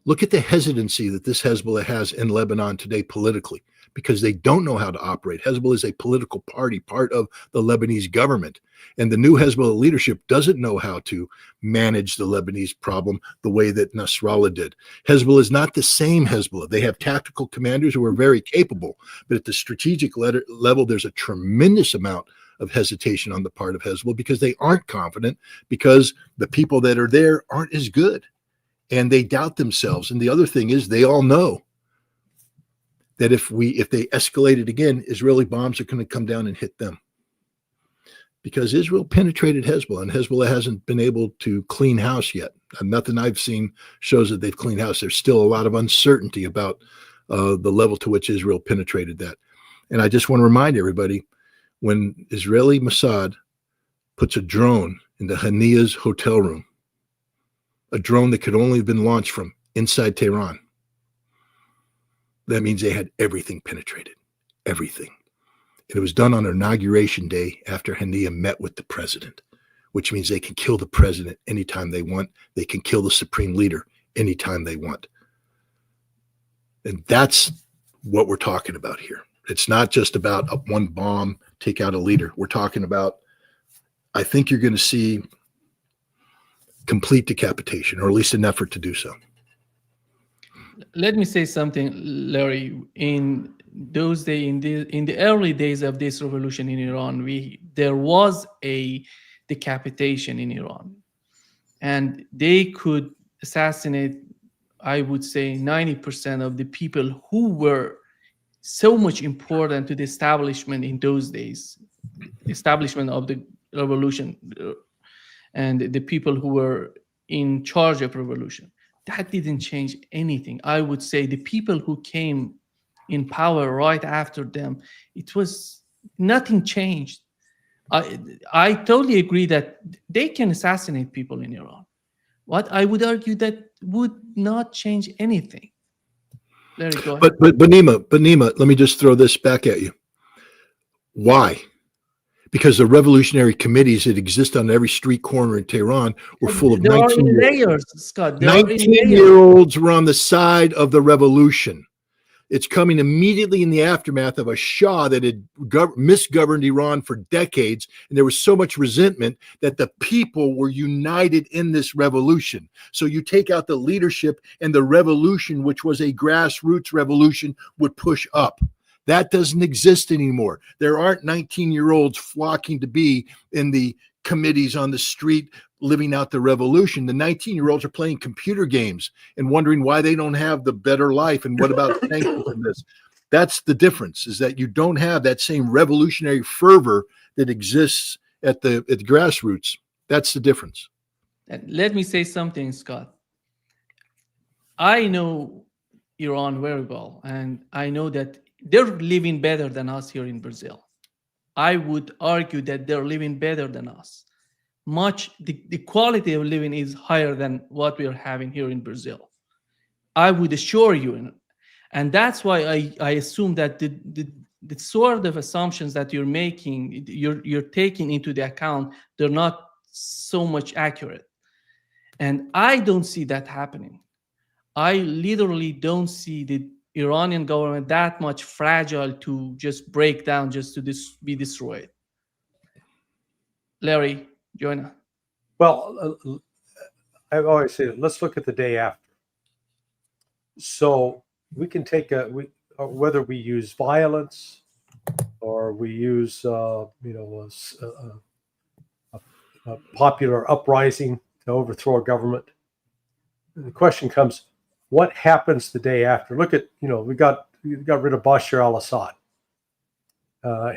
Look at the hesitancy that this Hezbollah has in Lebanon today politically, because they don't know how to operate. Hezbollah is a political party, part of the Lebanese government. And the new Hezbollah leadership doesn't know how to manage the Lebanese problem the way that Nasrallah did. Hezbollah is not the same Hezbollah. They have tactical commanders who are very capable, but at the strategic level, there's a tremendous amount of hesitation on the part of Hezbollah, because they aren't confident, because the people that are there aren't as good, and they doubt themselves. And the other thing is, they all know that if they escalate it again, Israeli bombs are going to come down and hit them, because Israel penetrated Hezbollah, and Hezbollah hasn't been able to clean house yet. And nothing I've seen shows that they've cleaned house. There's still a lot of uncertainty about the level to which Israel penetrated that. And I just want to remind everybody, when Israeli Mossad puts a drone into Hania's hotel room, a drone that could only have been launched from inside Tehran, that means they had everything penetrated, everything. And it was done on inauguration day after Hania met with the president, which means they can kill the president anytime they want. They can kill the supreme leader anytime they want. And that's what we're talking about here. It's not just about one bomb, take out a leader. We're talking about, I think you're going to see complete decapitation, or at least an effort to do so. Let me say something, Larry. In those days, in the early days of this revolution in Iran, there was a decapitation in Iran, and they could assassinate, I would say, 90% of the people who were so much important to the establishment in those days, establishment of the revolution, and the people who were in charge of revolution. that didn't change anything. I would say the people who came in power right after them, it was nothing changed. I totally agree that they can assassinate people in Iran. What I would argue that would not change anything. Larry, go ahead. But Nima, let me just throw this back at you. Why? Because the revolutionary committees that exist on every street corner in Tehran were full of There are in 19-year-olds. layers, Scott. There are in layers. 19-year-olds were on the side of the revolution. It's coming immediately in the aftermath of a Shah that had misgoverned Iran for decades, and there was so much resentment that the people were united in this revolution. So you take out the leadership, and the revolution, which was a grassroots revolution, would push up. That doesn't exist anymore. There aren't 19-year-olds flocking to be in the committees on the street living out the revolution. The 19-year-olds are playing computer games and wondering why they don't have the better life. And what about sanctions in this? That's the difference, is that you don't have that same revolutionary fervor that exists at the grassroots. That's the difference. And let me say something, Scott. I know Iran very well, and I know that they're living better than us here in Brazil. I would argue that they're living better than us. The quality of living is higher than what we're having here in Brazil. I would assure you. And that's why I assume that the sort of assumptions that you're making, you're taking into the account, they're not so much accurate. And I don't see that happening. I literally don't see the Iranian government that much fragile to just break down, just to be destroyed. Larry, join us. Well, I always say, let's look at the day after. So we can take whether we use violence or we use a popular uprising to overthrow a government. The question comes, what happens the day after? Look at, we got rid of Bashar al-Assad.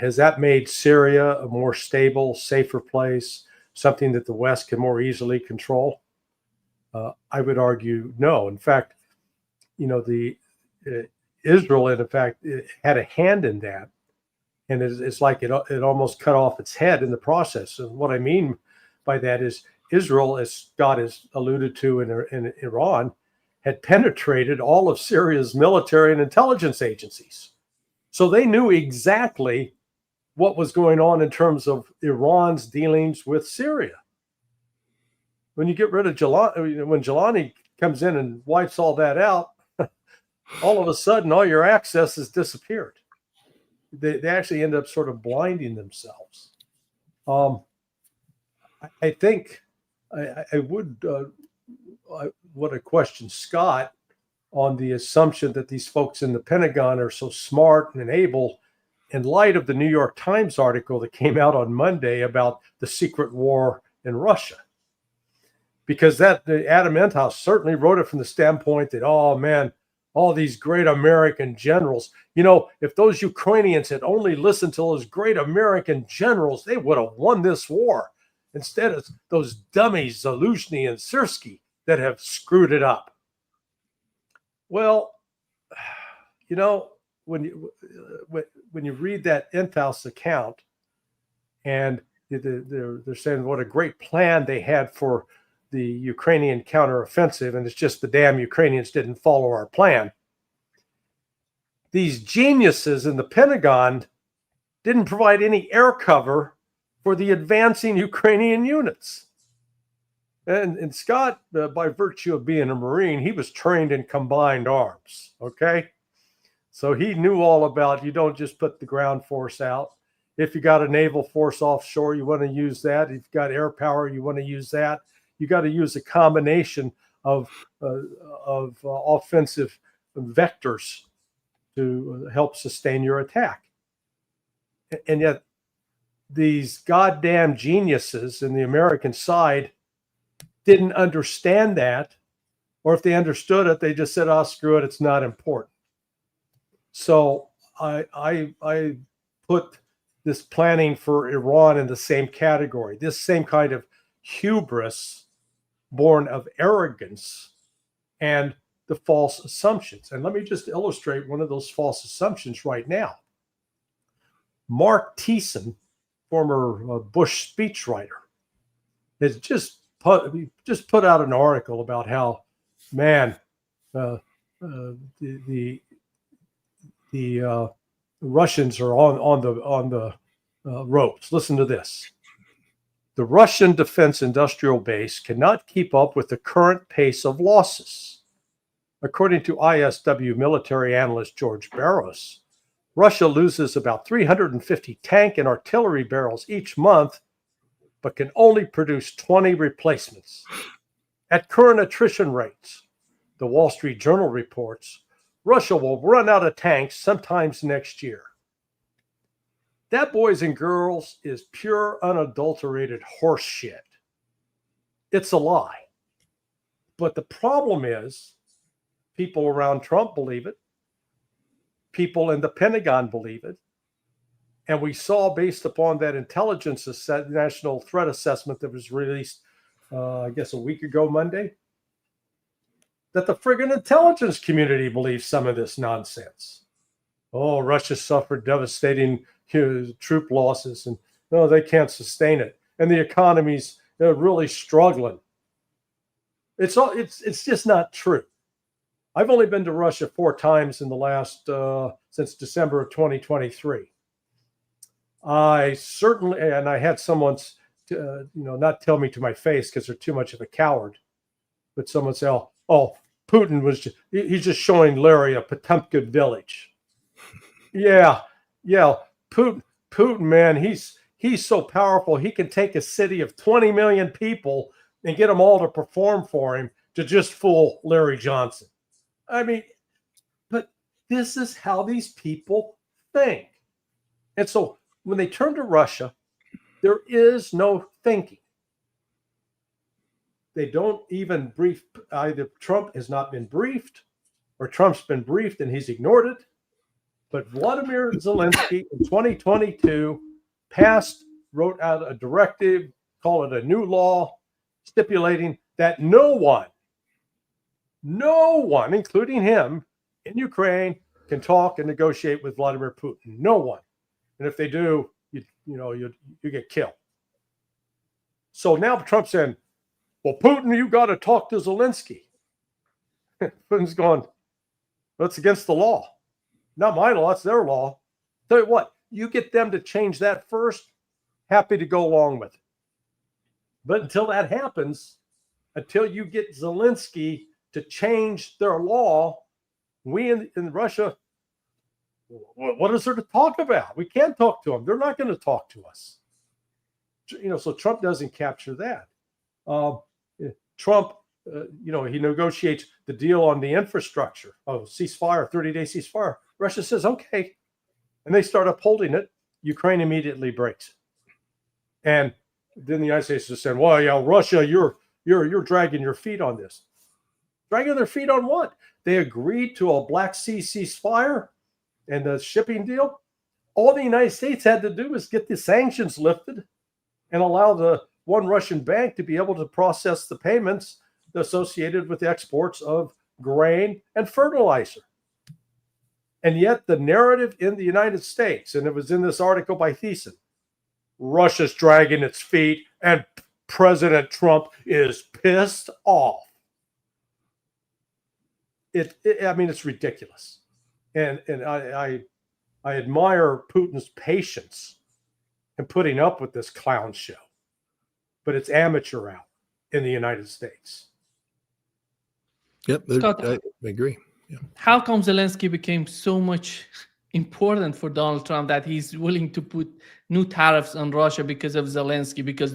Has that made Syria a more stable, safer place, something that the West can more easily control? I would argue no. In fact, Israel, in fact, had a hand in that, and it's like it almost cut off its head in the process. And what I mean by that is Israel, as Scott has alluded to in Iran, had penetrated all of Syria's military and intelligence agencies. So they knew exactly what was going on in terms of Iran's dealings with Syria. When you get rid of Jelani, when Jelani comes in and wipes all that out, all of a sudden, all your access has disappeared. They actually end up sort of blinding themselves. I think I would want to question Scott on the assumption that these folks in the Pentagon are so smart and able, in light of the New York Times article that came out on Monday about the secret war in Russia. Because Adam Enthouse certainly wrote it from the standpoint that, oh man, all these great American generals, if those Ukrainians had only listened to those great American generals, they would have won this war. Instead, it's those dummies, Zaluzhny and Syrskyi, that have screwed it up. Well, when you read that Enthouse account, and they're saying what a great plan they had for the Ukrainian counteroffensive, and it's just the damn Ukrainians didn't follow our plan. These geniuses in the Pentagon didn't provide any air cover for the advancing Ukrainian units. And Scott, by virtue of being a Marine, he was trained in combined arms, okay? So he knew all about, you don't just put the ground force out. If you got a naval force offshore, you want to use that. If you've got air power, you want to use that. You got to use a combination of offensive vectors to help sustain your attack. And yet these goddamn geniuses in the American side didn't understand that, or if they understood it, they just said, "Oh, screw it, it's not important." So I put this planning for Iran in the same category. This same kind of hubris born of arrogance and the false assumptions. And let me just illustrate one of those false assumptions right now. Mark Thiessen, former Bush speechwriter, has just put out an article about how, man, the Russians are on the ropes. Listen to this. The Russian defense industrial base cannot keep up with the current pace of losses. According to ISW military analyst George Barros, Russia loses about 350 tank and artillery barrels each month, but can only produce 20 replacements. At current attrition rates, the Wall Street Journal reports, Russia will run out of tanks sometimes next year. That, boys and girls, is pure, unadulterated horse shit. It's a lie. But the problem is, people around Trump believe it. People in the Pentagon believe it. And we saw, based upon that intelligence national threat assessment that was released, I guess a week ago Monday, that the friggin' intelligence community believes some of this nonsense. Oh, Russia suffered devastating troop losses, and no, they can't sustain it, and the economy's really struggling. It's just not true. I've only been to Russia 4 times in the last since December of 2023. I certainly, and I had someone, not tell me to my face because they're too much of a coward, but someone say, "Oh, Putin he's just showing Larry a Potemkin village." Yeah. Putin, man, he's so powerful. He can take a city of 20 million people and get them all to perform for him to just fool Larry Johnson. I mean, but this is how these people think. And so when they turn to Russia, there is no thinking. They don't even brief. Either Trump has not been briefed, or Trump's been briefed and he's ignored it. But Vladimir Zelensky in 2022 wrote out a directive, call it a new law, stipulating that no one, including him in Ukraine, can talk and negotiate with Vladimir Putin. No one. And if they do, you get killed. So now Trump's saying, well, Putin, you got to talk to Zelensky. Putin's going, that's against the law. Not my law, it's their law. Tell you what, you get them to change that first, happy to go along with it. But until that happens, until you get Zelensky to change their law, we in Russia, what is there to talk about? We can't talk to them. They're not going to talk to us. So Trump doesn't capture that. Trump, he negotiates the deal on the infrastructure, ceasefire, 30-day ceasefire. Russia says, okay. And they start upholding it. Ukraine immediately breaks it. And then the United States is saying, well, yeah, Russia, you're dragging your feet on this. Dragging their feet on what? They agreed to a Black Sea ceasefire and the shipping deal. All the United States had to do was get the sanctions lifted and allow the one Russian bank to be able to process the payments associated with the exports of grain and fertilizer. And yet the narrative in the United States, and it was in this article by Thiessen, Russia's dragging its feet and President Trump is pissed off. It's ridiculous. And I admire Putin's patience in putting up with this clown show. But it's amateur hour in the United States. Yep, Scott, I agree. Yeah. How come Zelensky became so much important for Donald Trump that he's willing to put new tariffs on Russia because of Zelensky? Because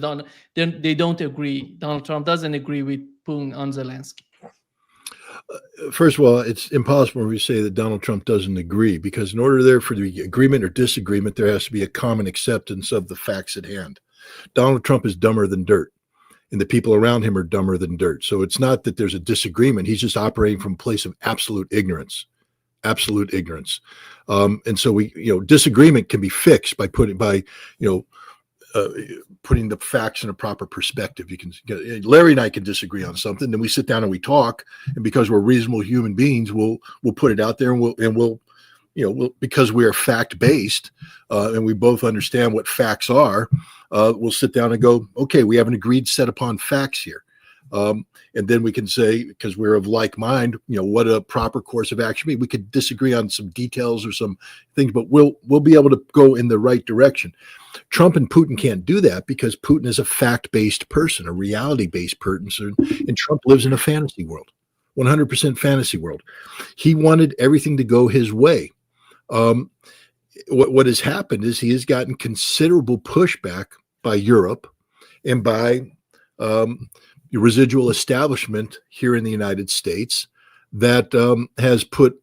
they don't agree. Donald Trump doesn't agree with Putin on Zelensky. First of all, it's impossible to say that Donald Trump doesn't agree, because in order there for the agreement or disagreement, there has to be a common acceptance of the facts at hand. Donald Trump is dumber than dirt, and the people around him are dumber than dirt. So it's not that there's a disagreement. He's just operating from a place of absolute ignorance. And so disagreement can be fixed by putting the facts in a proper perspective. Larry and I can disagree on something, then we sit down and we talk, and because we're reasonable human beings, we'll put it out there, and we'll because we are fact based, and we both understand what facts are. We'll sit down and go, okay, we have an agreed set upon facts here. And then we can say, because we're of like mind, what a proper course of action be. We could disagree on some details or some things, but we'll be able to go in the right direction. Trump and Putin can't do that because Putin is a fact-based person, a reality-based person, and Trump lives in a fantasy world, 100% fantasy world. He wanted everything to go his way. What has happened is he has gotten considerable pushback by Europe and by residual establishment here in the United States that has put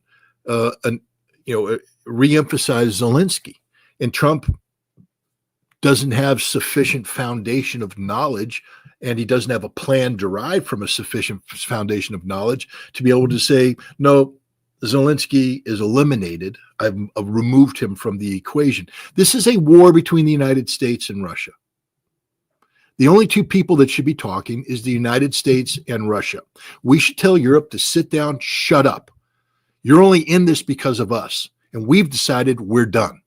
re-emphasized Zelensky. And Trump doesn't have sufficient foundation of knowledge, and he doesn't have a plan derived from a sufficient foundation of knowledge to be able to say, no, Zelensky is eliminated. I've removed him from the equation. This is a war between the United States and Russia. The only two people that should be talking is the United States and Russia. We should tell Europe to sit down, shut up. You're only in this because of us, and we've decided we're done.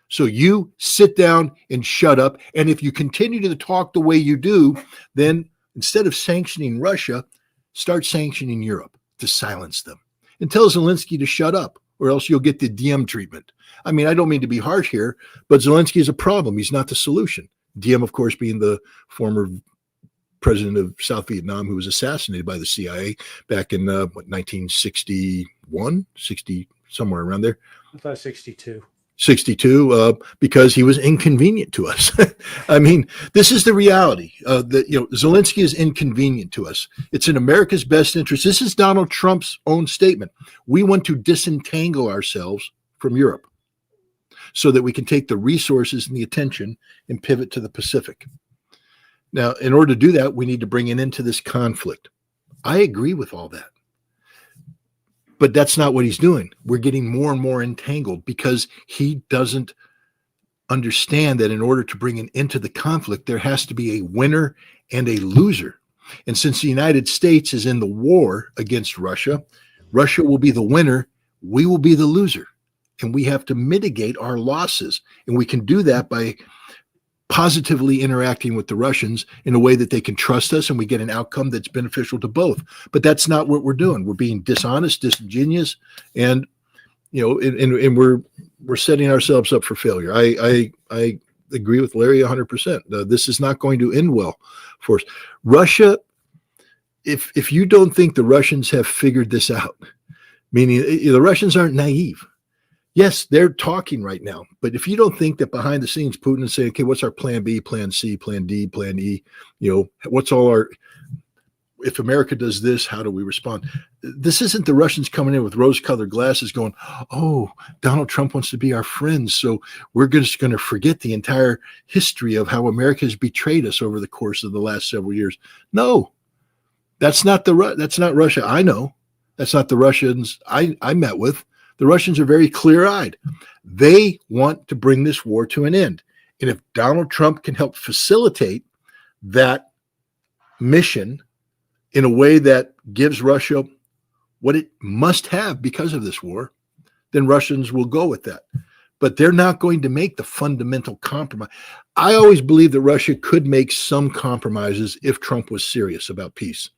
So you sit down and shut up, and if you continue to talk the way you do, then instead of sanctioning Russia, start sanctioning Europe to silence them. And tell Zelensky to shut up, or else you'll get the Diem treatment. I mean, I don't mean to be harsh here, but Zelensky is a problem. He's not the solution. Diem, of course, being the former president of South Vietnam who was assassinated by the CIA back in 1961, 60, somewhere around there. I thought 62. 62, because he was inconvenient to us. I mean, this is the reality. Zelensky is inconvenient to us. It's in America's best interest. This is Donald Trump's own statement. We want to disentangle ourselves from Europe so that we can take the resources and the attention and pivot to the Pacific. Now, in order to do that, we need to bring an end to this conflict. I agree with all that. But that's not what he's doing. We're getting more and more entangled because he doesn't understand that in order to bring an end to the conflict, there has to be a winner and a loser. And since the United States is in the war against Russia, Russia will be the winner, we will be the loser. And we have to mitigate our losses. And we can do that by positively interacting with the Russians in a way that they can trust us and we get an outcome that's beneficial to both. But that's not what we're doing. We're being dishonest, disingenuous, and we're setting ourselves up for failure. I agree with Larry 100%. This is not going to end well for us. Russia, if you don't think the Russians have figured this out, meaning the Russians aren't naive. Yes, they're talking right now. But if you don't think that behind the scenes, Putin is saying, okay, what's our plan B, plan C, plan D, plan E? What's all our, if America does this, how do we respond? This isn't the Russians coming in with rose-colored glasses going, oh, Donald Trump wants to be our friend, so we're just going to forget the entire history of how America has betrayed us over the course of the last several years. No, that's not Russia I know. That's not the Russians I met with. The Russians are very clear-eyed. They want to bring this war to an end. And if Donald Trump can help facilitate that mission in a way that gives Russia what it must have because of this war, then Russians will go with that. But they're not going to make the fundamental compromise. I always believe that Russia could make some compromises if Trump was serious about peace.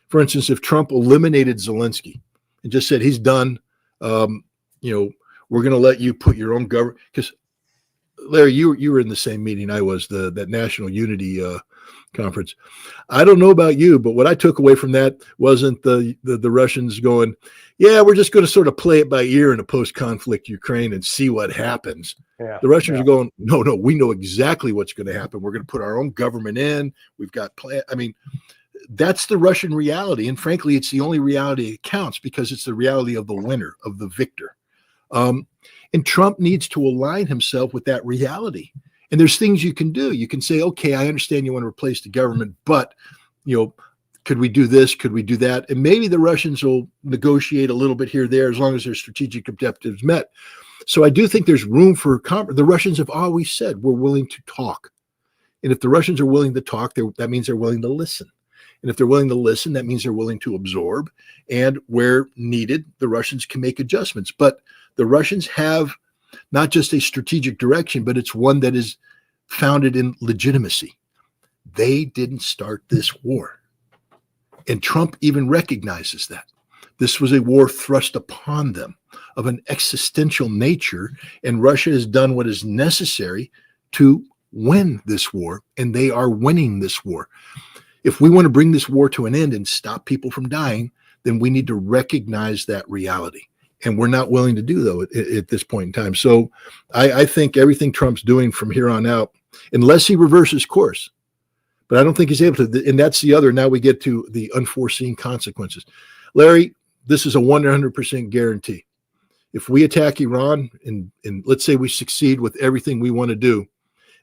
For instance, if Trump eliminated Zelensky and just said he's done, we're going to let you put your own government. Because Larry, you were in the same meeting I was, that National Unity conference. I don't know about you, but what I took away from that wasn't the Russians going, yeah, we're just going to sort of play it by ear in a post-conflict Ukraine and see what happens. Yeah, the Russians are going, no, we know exactly what's going to happen. We're going to put our own government in. We've got plan. I mean, that's the Russian reality. And frankly, it's the only reality that counts because it's the reality of the winner, of the victor. And Trump needs to align himself with that reality. And there's things you can do. You can say, okay, I understand you want to replace the government, but, could we do this? Could we do that? And maybe the Russians will negotiate a little bit here, there, as long as their strategic objectives met. So I do think there's room for the Russians have always said, we're willing to talk. And if the Russians are willing to talk, that means they're willing to listen. And if they're willing to listen, that means they're willing to absorb. And where needed, the Russians can make adjustments. But the Russians have not just a strategic direction, but it's one that is founded in legitimacy. They didn't start this war. And Trump even recognizes that. This was a war thrust upon them of an existential nature, and Russia has done what is necessary to win this war, and they are winning this war. If we want to bring this war to an end and stop people from dying, then we need to recognize that reality. And we're not willing to do, though, at this point in time. So I think everything Trump's doing from here on out, unless he reverses course, but I don't think he's able to. And that's the other. Now we get to the unforeseen consequences. Larry, this is a 100% guarantee. If we attack Iran and let's say we succeed with everything we want to do,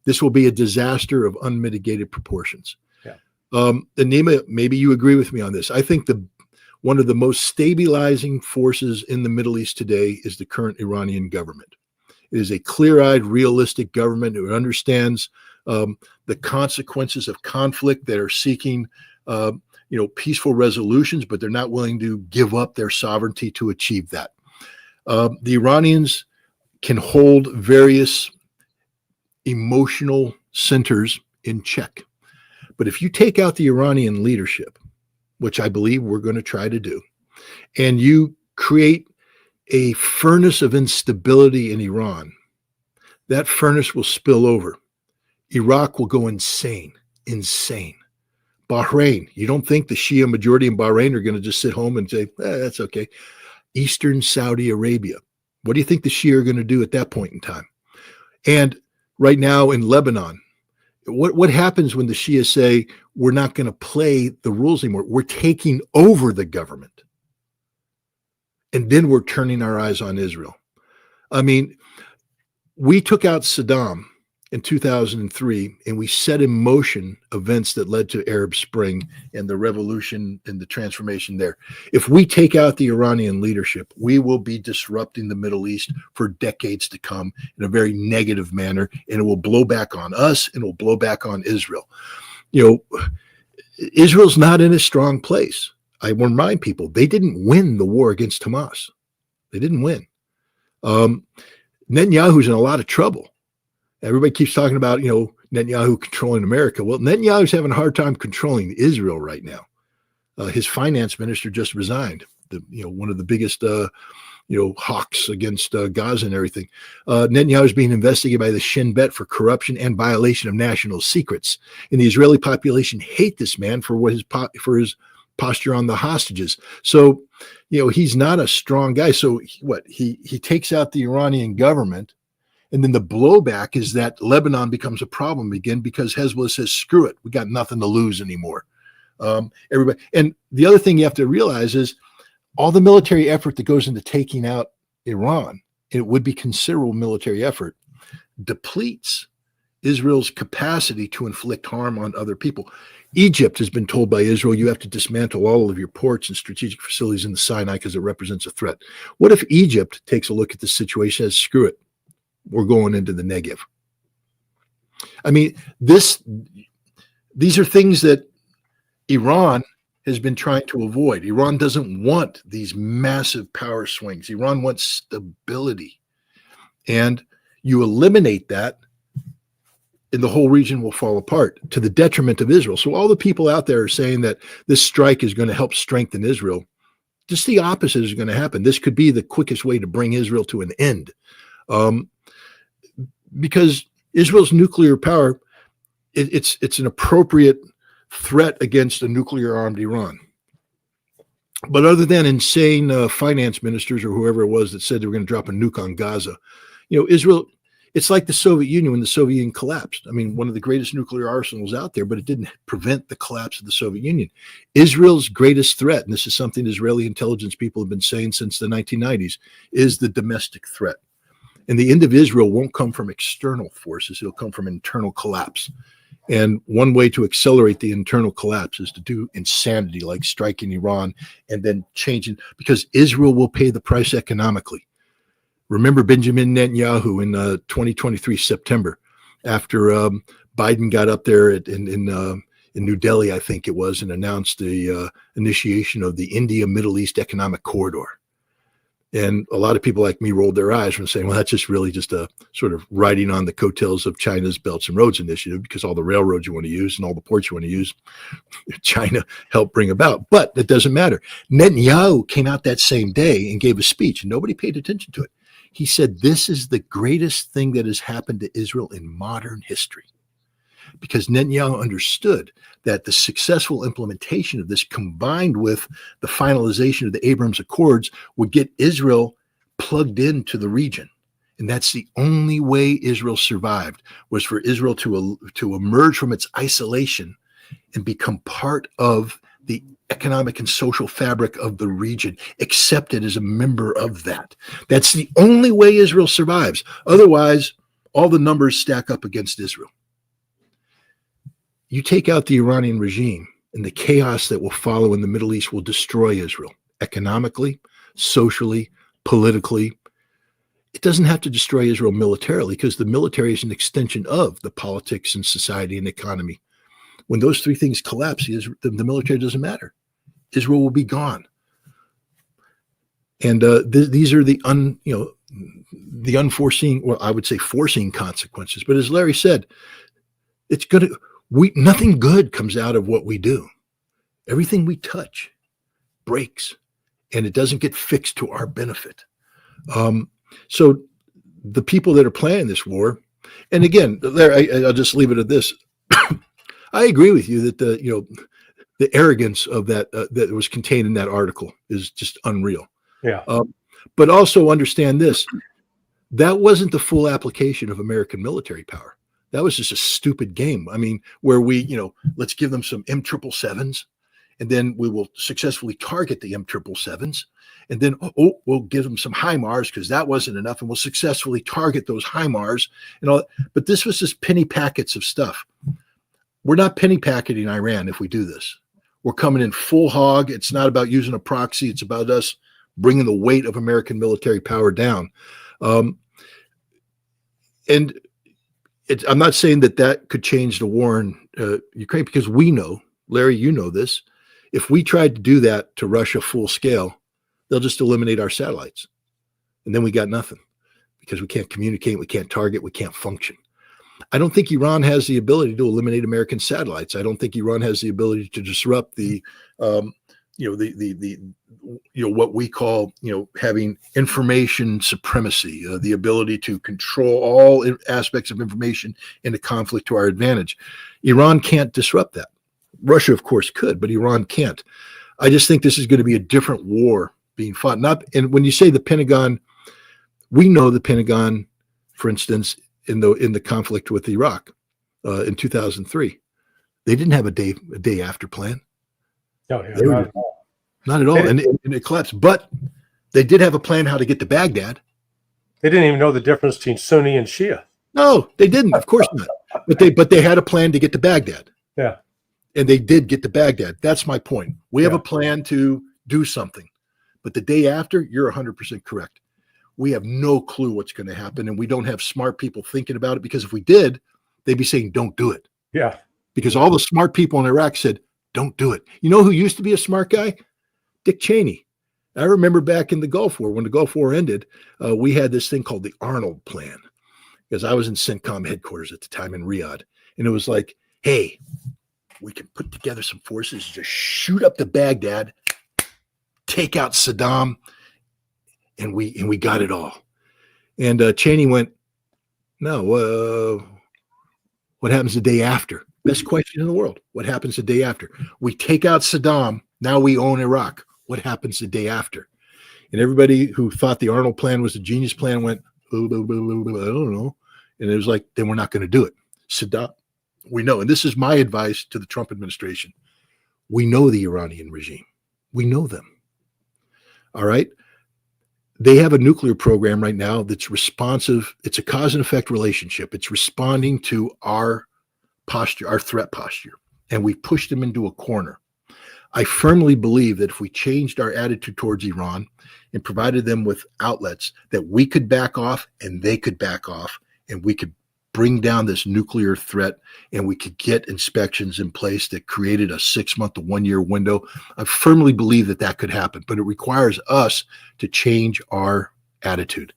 this will be a disaster of unmitigated proportions. Yeah. Anima, maybe you agree with me on this. I think one of the most stabilizing forces in the Middle East today is the current Iranian government. It is a clear-eyed, realistic government who understands the consequences of conflict, that are seeking peaceful resolutions, but they're not willing to give up their sovereignty to achieve that. The Iranians can hold various emotional centers in check. But if you take out the Iranian leadership, which I believe we're going to try to do, and you create a furnace of instability in Iran, that furnace will spill over. Iraq will go insane. Bahrain, you don't think the Shia majority in Bahrain are going to just sit home and say, that's okay. Eastern Saudi Arabia, what do you think the Shia are going to do at that point in time? And right now in Lebanon, what happens when the Shia say, we're not going to play the rules anymore? We're taking over the government. And then we're turning our eyes on Israel. I mean, we took out Saddam in 2003, and we set in motion events that led to Arab Spring and the revolution and the transformation there. If we take out the Iranian leadership, we will be disrupting the Middle East for decades to come in a very negative manner, and it will blow back on us, and it will blow back on Israel. Israel's not in a strong place. I remind people, they didn't win the war against Hamas. They didn't win. Netanyahu's in a lot of trouble. Everybody keeps talking about, Netanyahu controlling America. Well, Netanyahu's having a hard time controlling Israel right now. His finance minister just resigned. One of the biggest, hawks against Gaza and everything. Netanyahu is being investigated by the Shin Bet for corruption and violation of national secrets. And the Israeli population hate this man for his posture on the hostages. So, he's not a strong guy. So he takes out the Iranian government. And then the blowback is that Lebanon becomes a problem again because Hezbollah says, screw it, we got nothing to lose anymore. Everybody. And the other thing you have to realize is all the military effort that goes into taking out Iran, it would be considerable military effort, depletes Israel's capacity to inflict harm on other people. Egypt has been told by Israel, you have to dismantle all of your ports and strategic facilities in the Sinai because it represents a threat. What if Egypt takes a look at this situation and says, screw it, we're going into the Negev? I mean, these are things that Iran has been trying to avoid. Iran doesn't want these massive power swings. Iran wants stability. And you eliminate that, and the whole region will fall apart to the detriment of Israel. So all the people out there are saying that this strike is going to help strengthen Israel. Just the opposite is going to happen. This could be the quickest way to bring Israel to an end. Because Israel's nuclear power, it's an appropriate threat against a nuclear-armed Iran. But other than insane finance ministers or whoever it was that said they were going to drop a nuke on Gaza, Israel, it's like the Soviet Union when the Soviet Union collapsed. I mean, one of the greatest nuclear arsenals out there, but it didn't prevent the collapse of the Soviet Union. Israel's greatest threat, and this is something Israeli intelligence people have been saying since the 1990s, is the domestic threat. And the end of Israel won't come from external forces. It'll come from internal collapse. And one way to accelerate the internal collapse is to do insanity like striking Iran and then changing, because Israel will pay the price economically. Remember Benjamin Netanyahu in 2023 September, after Biden got up there in New Delhi, I think it was, and announced the initiation of the India-Middle East Economic Corridor. And a lot of people like me rolled their eyes from saying, well, that's just really just a sort of riding on the coattails of China's Belts and Roads Initiative, because all the railroads you want to use and all the ports you want to use, China helped bring about. But it doesn't matter. Netanyahu came out that same day and gave a speech, and nobody paid attention to it. He said, this is the greatest thing that has happened to Israel in modern history. Because Netanyahu understood that the successful implementation of this, combined with the finalization of the Abraham Accords, would get Israel plugged into the region. And that's the only way Israel survived, was for Israel to emerge from its isolation and become part of the economic and social fabric of the region, accepted as a member of that. That's the only way Israel survives. Otherwise, all the numbers stack up against Israel. You take out the Iranian regime, and the chaos that will follow in the Middle East will destroy Israel economically, socially, politically. It doesn't have to destroy Israel militarily, because the military is an extension of the politics and society and economy. When those three things collapse, the military doesn't matter. Israel will be gone. And these are the unforeseen, well, I would say foreseen consequences. But as Larry said, it's going to. Nothing good comes out of what we do. Everything we touch breaks, and it doesn't get fixed to our benefit. So the people that are planning this war, and again, Larry, I'll just leave it at this. I agree with you that the arrogance of that was contained in that article is just unreal. Yeah. But also understand this: that wasn't the full application of American military power. That was just a stupid game. I mean, where we, let's give them some M777s, and then we will successfully target the M777s. And then, we'll give them some HIMARS, because that wasn't enough, and we'll successfully target those HIMARS and all. But this was just penny packets of stuff. We're not penny packeting Iran if we do this. We're coming in full hog. It's not about using a proxy. It's about us bringing the weight of American military power down. And I'm not saying that could change the war in Ukraine, because we know, Larry, you know this, if we tried to do that to Russia full scale, they'll just eliminate our satellites. And then we got nothing, because we can't communicate, we can't target, we can't function. I don't think Iran has the ability to eliminate American satellites. I don't think Iran has the ability to disrupt the what we call, having information supremacy, the ability to control all aspects of information in a conflict to our advantage. Iran can't disrupt that. Russia, of course, could, but Iran can't. I just think this is going to be a different war being fought. And when you say the Pentagon, we know the Pentagon, for instance, in the conflict with Iraq in 2003, they didn't have a day after plan. No, yeah, not at all. And it collapsed. But they did have a plan how to get to Baghdad. They didn't even know the difference between Sunni and Shia. No, they didn't. Of course not. But they had a plan to get to Baghdad. Yeah. And they did get to Baghdad. That's my point. We have a plan to do something. But the day after, you're 100% correct. We have no clue what's going to happen, and we don't have smart people thinking about it, because if we did, they'd be saying, don't do it. Yeah. Because all the smart people in Iraq said, don't do it. You know who used to be a smart guy? Dick Cheney. I remember back in the Gulf War, when the Gulf War ended, we had this thing called the Arnold Plan, because I was in CENTCOM headquarters at the time in Riyadh. And it was like, hey, we can put together some forces, just shoot up to Baghdad, take out Saddam, and we got it all. And Cheney went, no, what happens the day after? Best question in the world. What happens the day after? We take out Saddam. Now we own Iraq. What happens the day after? And everybody who thought the Arnold Plan was a genius plan went, I don't know. And it was like, then we're not going to do it. Saddam, we know. And this is my advice to the Trump administration. We know the Iranian regime. We know them. All right. They have a nuclear program right now that's responsive. It's a cause and effect relationship. It's responding to our posture, our threat posture. And we pushed them into a corner. I firmly believe that if we changed our attitude towards Iran and provided them with outlets, that we could back off and they could back off, and we could bring down this nuclear threat and we could get inspections in place that created a 6-month to 1-year window, I firmly believe that that could happen, but it requires us to change our attitude.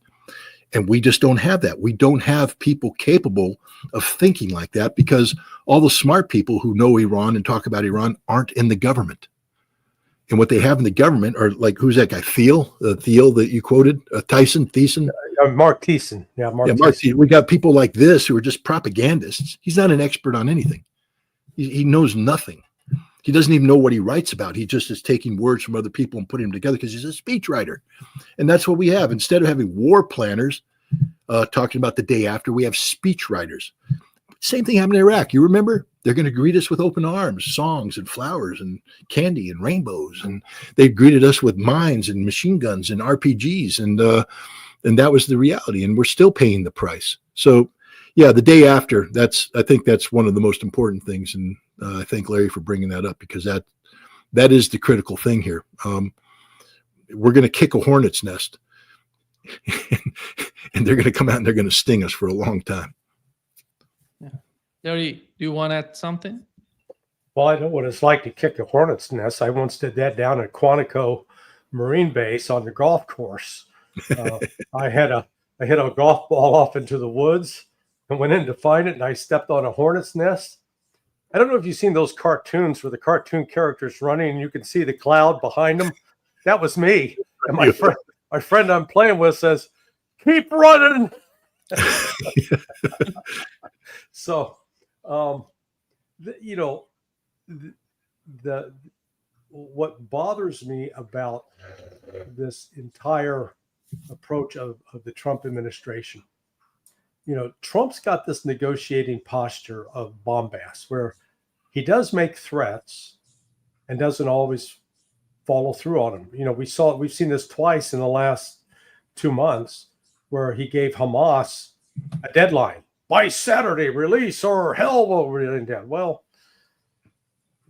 And we just don't have that. We don't have people capable of thinking like that because all the smart people who know Iran and talk about Iran aren't in the government. And what they have in the government are like, who's that guy? Thiel that you quoted, Thiessen. Mark Thiessen. Yeah, Mark Thiessen. We got people like this who are just propagandists. He's not an expert on anything. He knows nothing. He doesn't even know what he writes about. He just is taking words from other people and putting them together because he's a speechwriter. And that's what we have. Instead of having war planners talking about the day after, we have speechwriters. Same thing happened in Iraq. You remember? They're going to greet us with open arms, songs and flowers and candy and rainbows. And they greeted us with mines and machine guns and RPGs. And that was the reality. And we're still paying the price. So, yeah, the day after, I think that's one of the most important things. And I thank Larry for bringing that up because that is the critical thing here. We're going to kick a hornet's nest. And they're going to come out and they're going to sting us for a long time. Yeah. Larry, do you want to add something? Well, I know what it's like to kick a hornet's nest. I once did that down at Quantico Marine Base on the golf course. I hit a golf ball off into the woods and went in to find it, and I stepped on a hornet's nest. I don't know if you've seen those cartoons where the cartoon character's running and you can see the cloud behind them. That was me. And my friend I'm playing with says, "Keep running." So, what bothers me about this entire approach of the Trump administration, Trump's got this negotiating posture of bombast where he does make threats and doesn't always follow through on them. We've seen this twice in the last 2 months where he gave Hamas a deadline. By Saturday, release or hell will rain down. Well,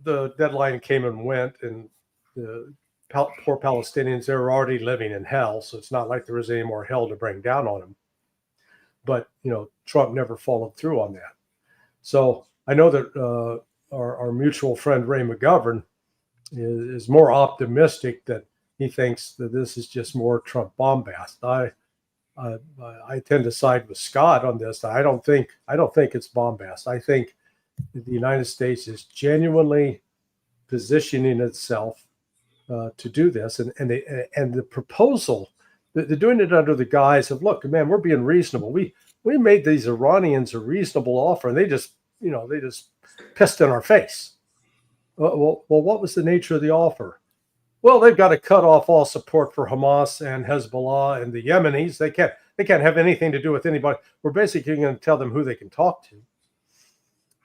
the deadline came and went, and the poor Palestinians, they were already living in hell, so it's not like there was any more hell to bring down on them. But, Trump never followed through on that. So I know that our mutual friend Ray McGovern is more optimistic that he thinks that this is just more Trump bombast. I tend to side with Scott on this. I don't think it's bombast. I think the United States is genuinely positioning itself to do this, and the proposal, they're doing it under the guise of, look, man, we're being reasonable. We made these Iranians a reasonable offer, and they just pissed in our face. Well, what was the nature of the offer? Well, they've got to cut off all support for Hamas and Hezbollah and the Yemenis. They can't have anything to do with anybody. We're basically going to tell them who they can talk to.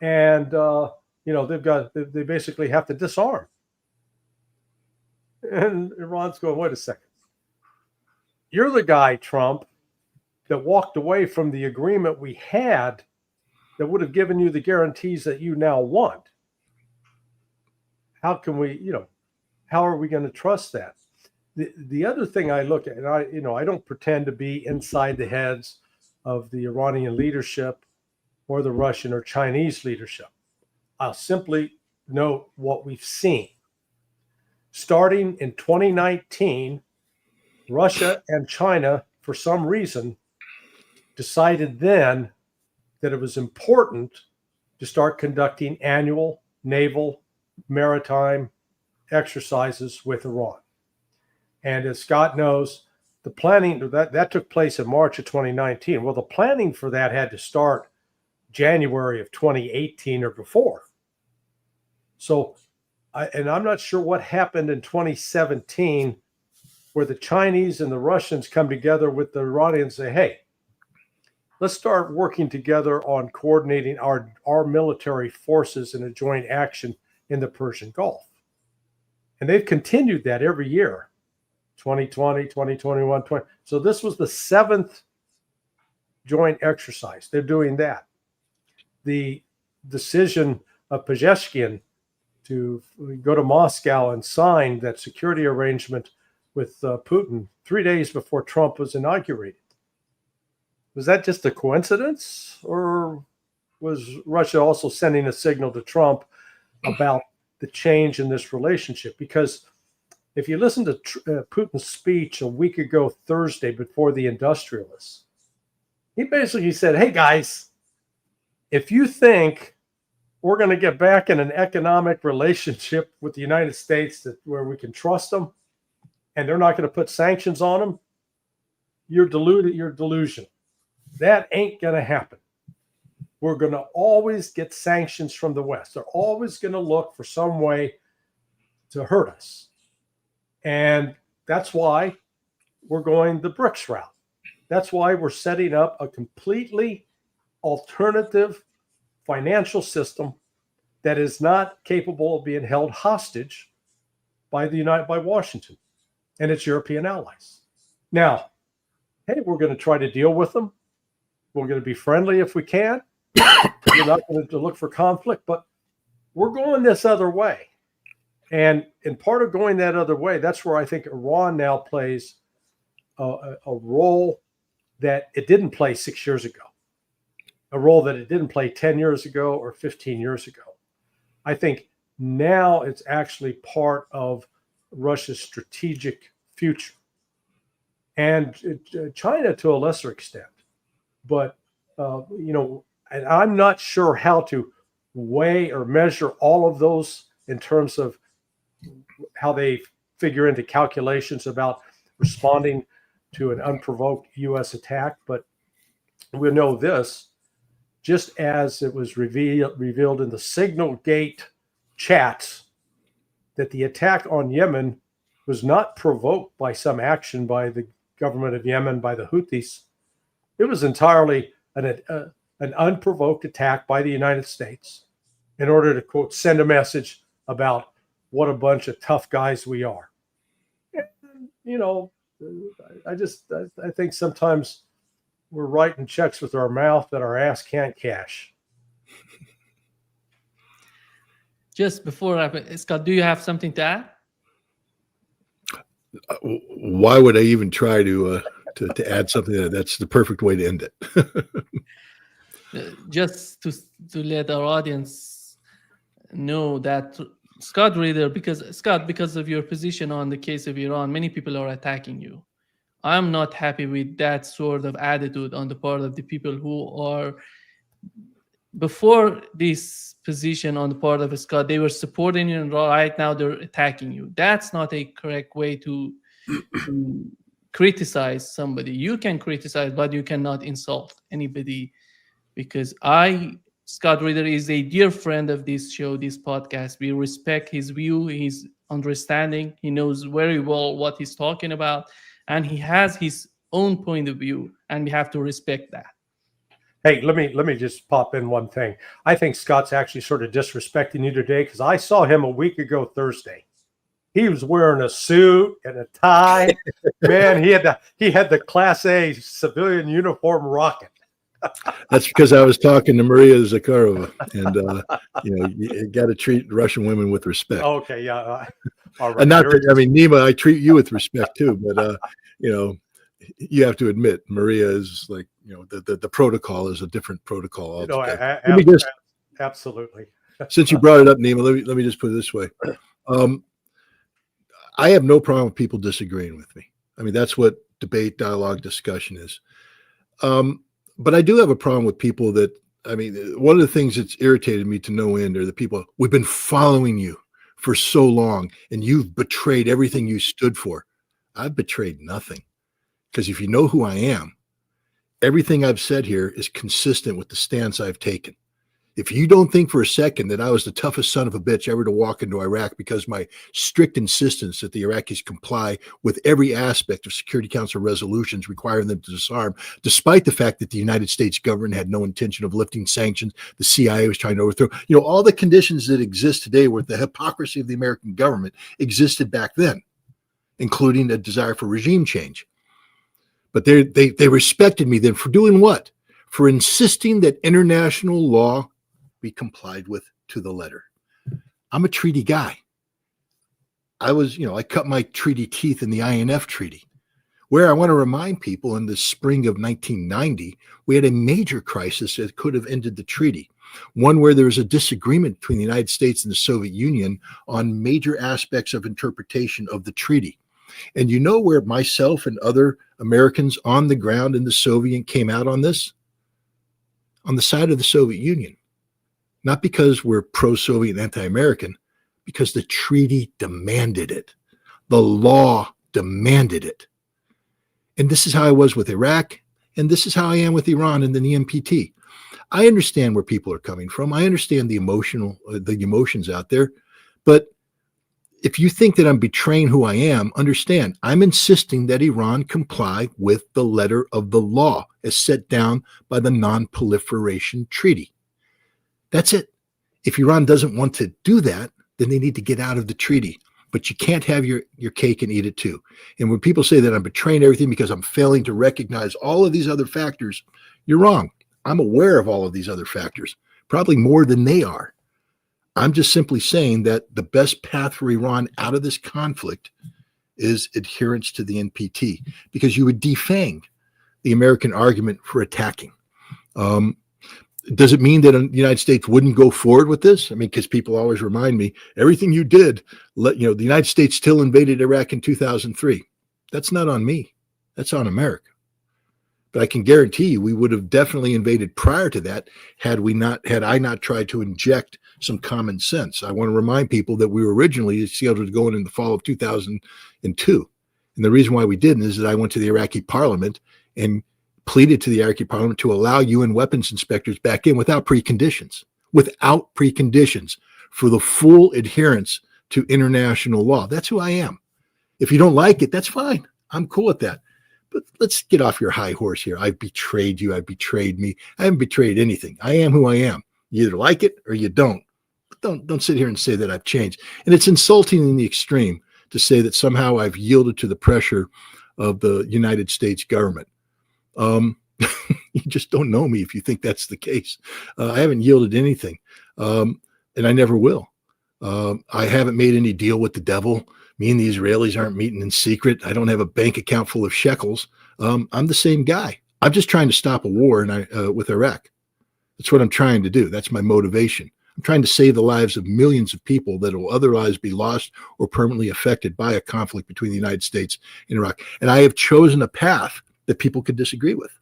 And, they basically have to disarm. And Iran's going, wait a second. You're the guy, Trump, that walked away from the agreement we had that would have given you the guarantees that you now want. How can we, how are we going to trust that? The other thing I look at, and I don't pretend to be inside the heads of the Iranian leadership or the Russian or Chinese leadership. I'll simply note what we've seen. Starting in 2019, Russia and China, for some reason, decided then that it was important to start conducting annual naval, maritime exercises with Iran. And as Scott knows, the planning that took place in March of 2019. Well, the planning for that had to start January of 2018 or before. So, I'm not sure what happened in 2017 where the Chinese and the Russians come together with the Iranians and say, hey, let's start working together on coordinating our military forces in a joint action in the Persian Gulf. And they've continued that every year, 2020, 2021, 20. So this was the 7th joint exercise. They're doing that. The decision of Pezeshkian to go to Moscow and sign that security arrangement with Putin 3 days before Trump was inaugurated. Was that just a coincidence, or was Russia also sending a signal to Trump about the change in this relationship? Because if you listen to Putin's speech a week ago Thursday before the industrialists, he basically said, hey guys, if you think we're going to get back in an economic relationship with the United States where we can trust them and they're not going to put sanctions on them, you're deluded, you're delusional. That ain't going to happen. We're going to always get sanctions from the West. They're always going to look for some way to hurt us. And that's why we're going the BRICS route. That's why we're setting up a completely alternative financial system that is not capable of being held hostage by Washington and its European allies. Now, hey, we're going to try to deal with them. We're going to be friendly if we can. We're not going to look for conflict, but we're going this other way. And in part of going that other way, that's where I think Iran now plays a role that it didn't play 6 years ago, a role that it didn't play 10 years ago or 15 years ago. I think now it's actually part of Russia's strategic future. And China to a lesser extent. But, and I'm not sure how to weigh or measure all of those in terms of how they figure into calculations about responding to an unprovoked U.S. attack. But we know this, just as it was revealed in the Signal Gate chats, that the attack on Yemen was not provoked by some action by the government of Yemen, by the Houthis. It was entirely an unprovoked attack by the United States in order to, quote, send a message about what a bunch of tough guys we are. And, I think sometimes we're writing checks with our mouth that our ass can't cash. Just before Scott, do you have something to add? Why would I even try to add something? That's the perfect way to end it. Just to let our audience know that Scott Ritter, because of your position on the case of Iran, many people are attacking you. I'm not happy with that sort of attitude on the part of the people who are, before this position on the part of Scott, they were supporting you, and right now they're attacking you. That's not a correct way to criticize somebody. You can criticize, but you cannot insult anybody, because Scott Ritter is a dear friend of this show, this podcast. We respect his view, his understanding. He knows very well what he's talking about, and he has his own point of view, and we have to respect that. Hey, let me just pop in one thing. I think Scott's actually sort of disrespecting you today, because I saw him a week ago Thursday. He was wearing a suit and a tie. Man, he had the Class A civilian uniform rocking. That's because I was talking to Maria Zakharova, and you got to treat Russian women with respect. Okay, yeah. All right. And Nima, I treat you with respect too, but you have to admit, Maria is like, the protocol is a different protocol altogether. Absolutely. Since you brought it up, Nima, let me just put it this way. I have no problem with people disagreeing with me. I mean, that's what debate, dialogue, discussion is. But I do have a problem with people that, one of the things that's irritated me to no end are the people, we've been following you for so long and you've betrayed everything you stood for. I've betrayed nothing, because if you know who I am, everything I've said here is consistent with the stance I've taken. If you don't think for a second that I was the toughest son of a bitch ever to walk into Iraq because my strict insistence that the Iraqis comply with every aspect of Security Council resolutions requiring them to disarm, despite the fact that the United States government had no intention of lifting sanctions, the CIA was trying to overthrow, all the conditions that exist today where the hypocrisy of the American government existed back then, including a desire for regime change. But they respected me then for doing what? For insisting that international law be complied with to the letter. I'm a treaty guy. I cut my treaty teeth in the INF treaty. Where I want to remind people, in the spring of 1990, we had a major crisis that could have ended the treaty. One where there was a disagreement between the United States and the Soviet Union on major aspects of interpretation of the treaty. And you know where myself and other Americans on the ground in the Soviet came out on this? On the side of the Soviet Union. Not because we're pro-Soviet and anti-American, because the treaty demanded it. The law demanded it. And this is how I was with Iraq, and this is how I am with Iran and the NPT. I understand where people are coming from. I understand the emotions out there. But if you think that I'm betraying who I am, understand, I'm insisting that Iran comply with the letter of the law as set down by the Non-Proliferation Treaty. That's it. If Iran doesn't want to do that, then they need to get out of the treaty. But you can't have your cake and eat it too. And when people say that I'm betraying everything because I'm failing to recognize all of these other factors, you're wrong. I'm aware of all of these other factors, probably more than they are. I'm just simply saying that the best path for Iran out of this conflict is adherence to the NPT, because you would defang the American argument for attacking. Does it mean that the United States wouldn't go forward with this? I mean, because people always remind me, everything you did, the United States still invaded Iraq in 2003. That's not on me. That's on America. But I can guarantee you we would have definitely invaded prior to that had I not tried to inject some common sense. I want to remind people that we were originally scheduled to go in the fall of 2002. And the reason why we didn't is that I went to the Iraqi parliament and pleaded to the Iraqi parliament to allow UN weapons inspectors back in without preconditions for the full adherence to international law. That's who I am. If you don't like it, that's fine. I'm cool with that. But let's get off your high horse here. I've betrayed you. I've betrayed me. I haven't betrayed anything. I am who I am. You either like it or you don't. But don't sit here and say that I've changed. And it's insulting in the extreme to say that somehow I've yielded to the pressure of the United States government. You just don't know me if you think that's the case. I haven't yielded anything, and I never will. I haven't made any deal with the devil. Me and the Israelis aren't meeting in secret. I don't have a bank account full of shekels. I'm the same guy. I'm just trying to stop a war with Iraq. That's what I'm trying to do. That's my motivation. I'm trying to save the lives of millions of people that will otherwise be lost or permanently affected by a conflict between the United States and Iraq. And I have chosen a path that people could disagree with.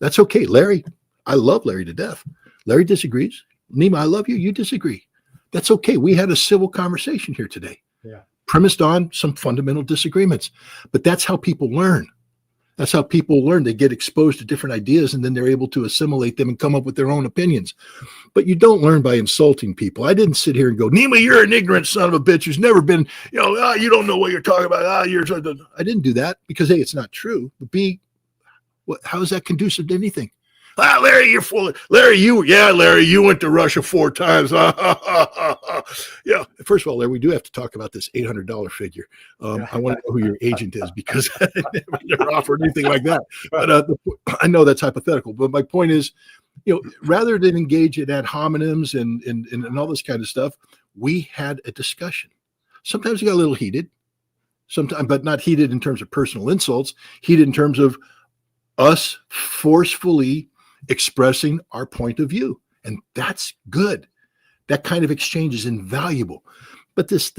That's okay. Larry, I love Larry to death. Larry disagrees. Nima, I love you. You disagree. That's okay. We had a civil conversation here today. Yeah. Premised on some fundamental disagreements. But that's how people learn. That's how people learn. They get exposed to different ideas, and then they're able to assimilate them and come up with their own opinions. But you don't learn by insulting people. I didn't sit here and go, Nima, you're an ignorant son of a bitch who's never been, you don't know what you're talking about. I didn't do that because, A, it's not true. But B, how is that conducive to anything? Larry, you're full of Larry. Larry, you went to Russia 4 times. Yeah. First of all, Larry, we do have to talk about this $800 figure. I want to know who your agent is because I never offered anything like that. But I know that's hypothetical. But my point is, rather than engage in ad hominems and all this kind of stuff, we had a discussion. Sometimes it got a little heated. Sometimes, but not heated in terms of personal insults. Heated in terms of us forcefully expressing our point of view, and that's good. That kind of exchange is invaluable. But this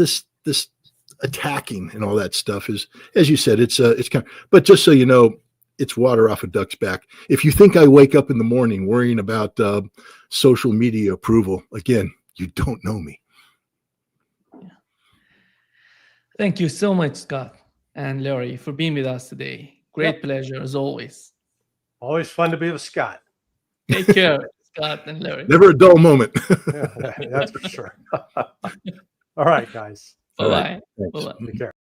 attacking and all that stuff is, as you said, it's kind of. But just so you know, it's water off a duck's back. If you think I wake up in the morning worrying about social media approval, again, you don't know me. Thank you so much, Scott and Larry, for being with us today. Great pleasure as always. Always fun to be with Scott. Take care, Scott and Larry. Never a dull moment. Yeah, that's for sure. All right, guys. Bye-bye. Right. Bye-bye. Take care.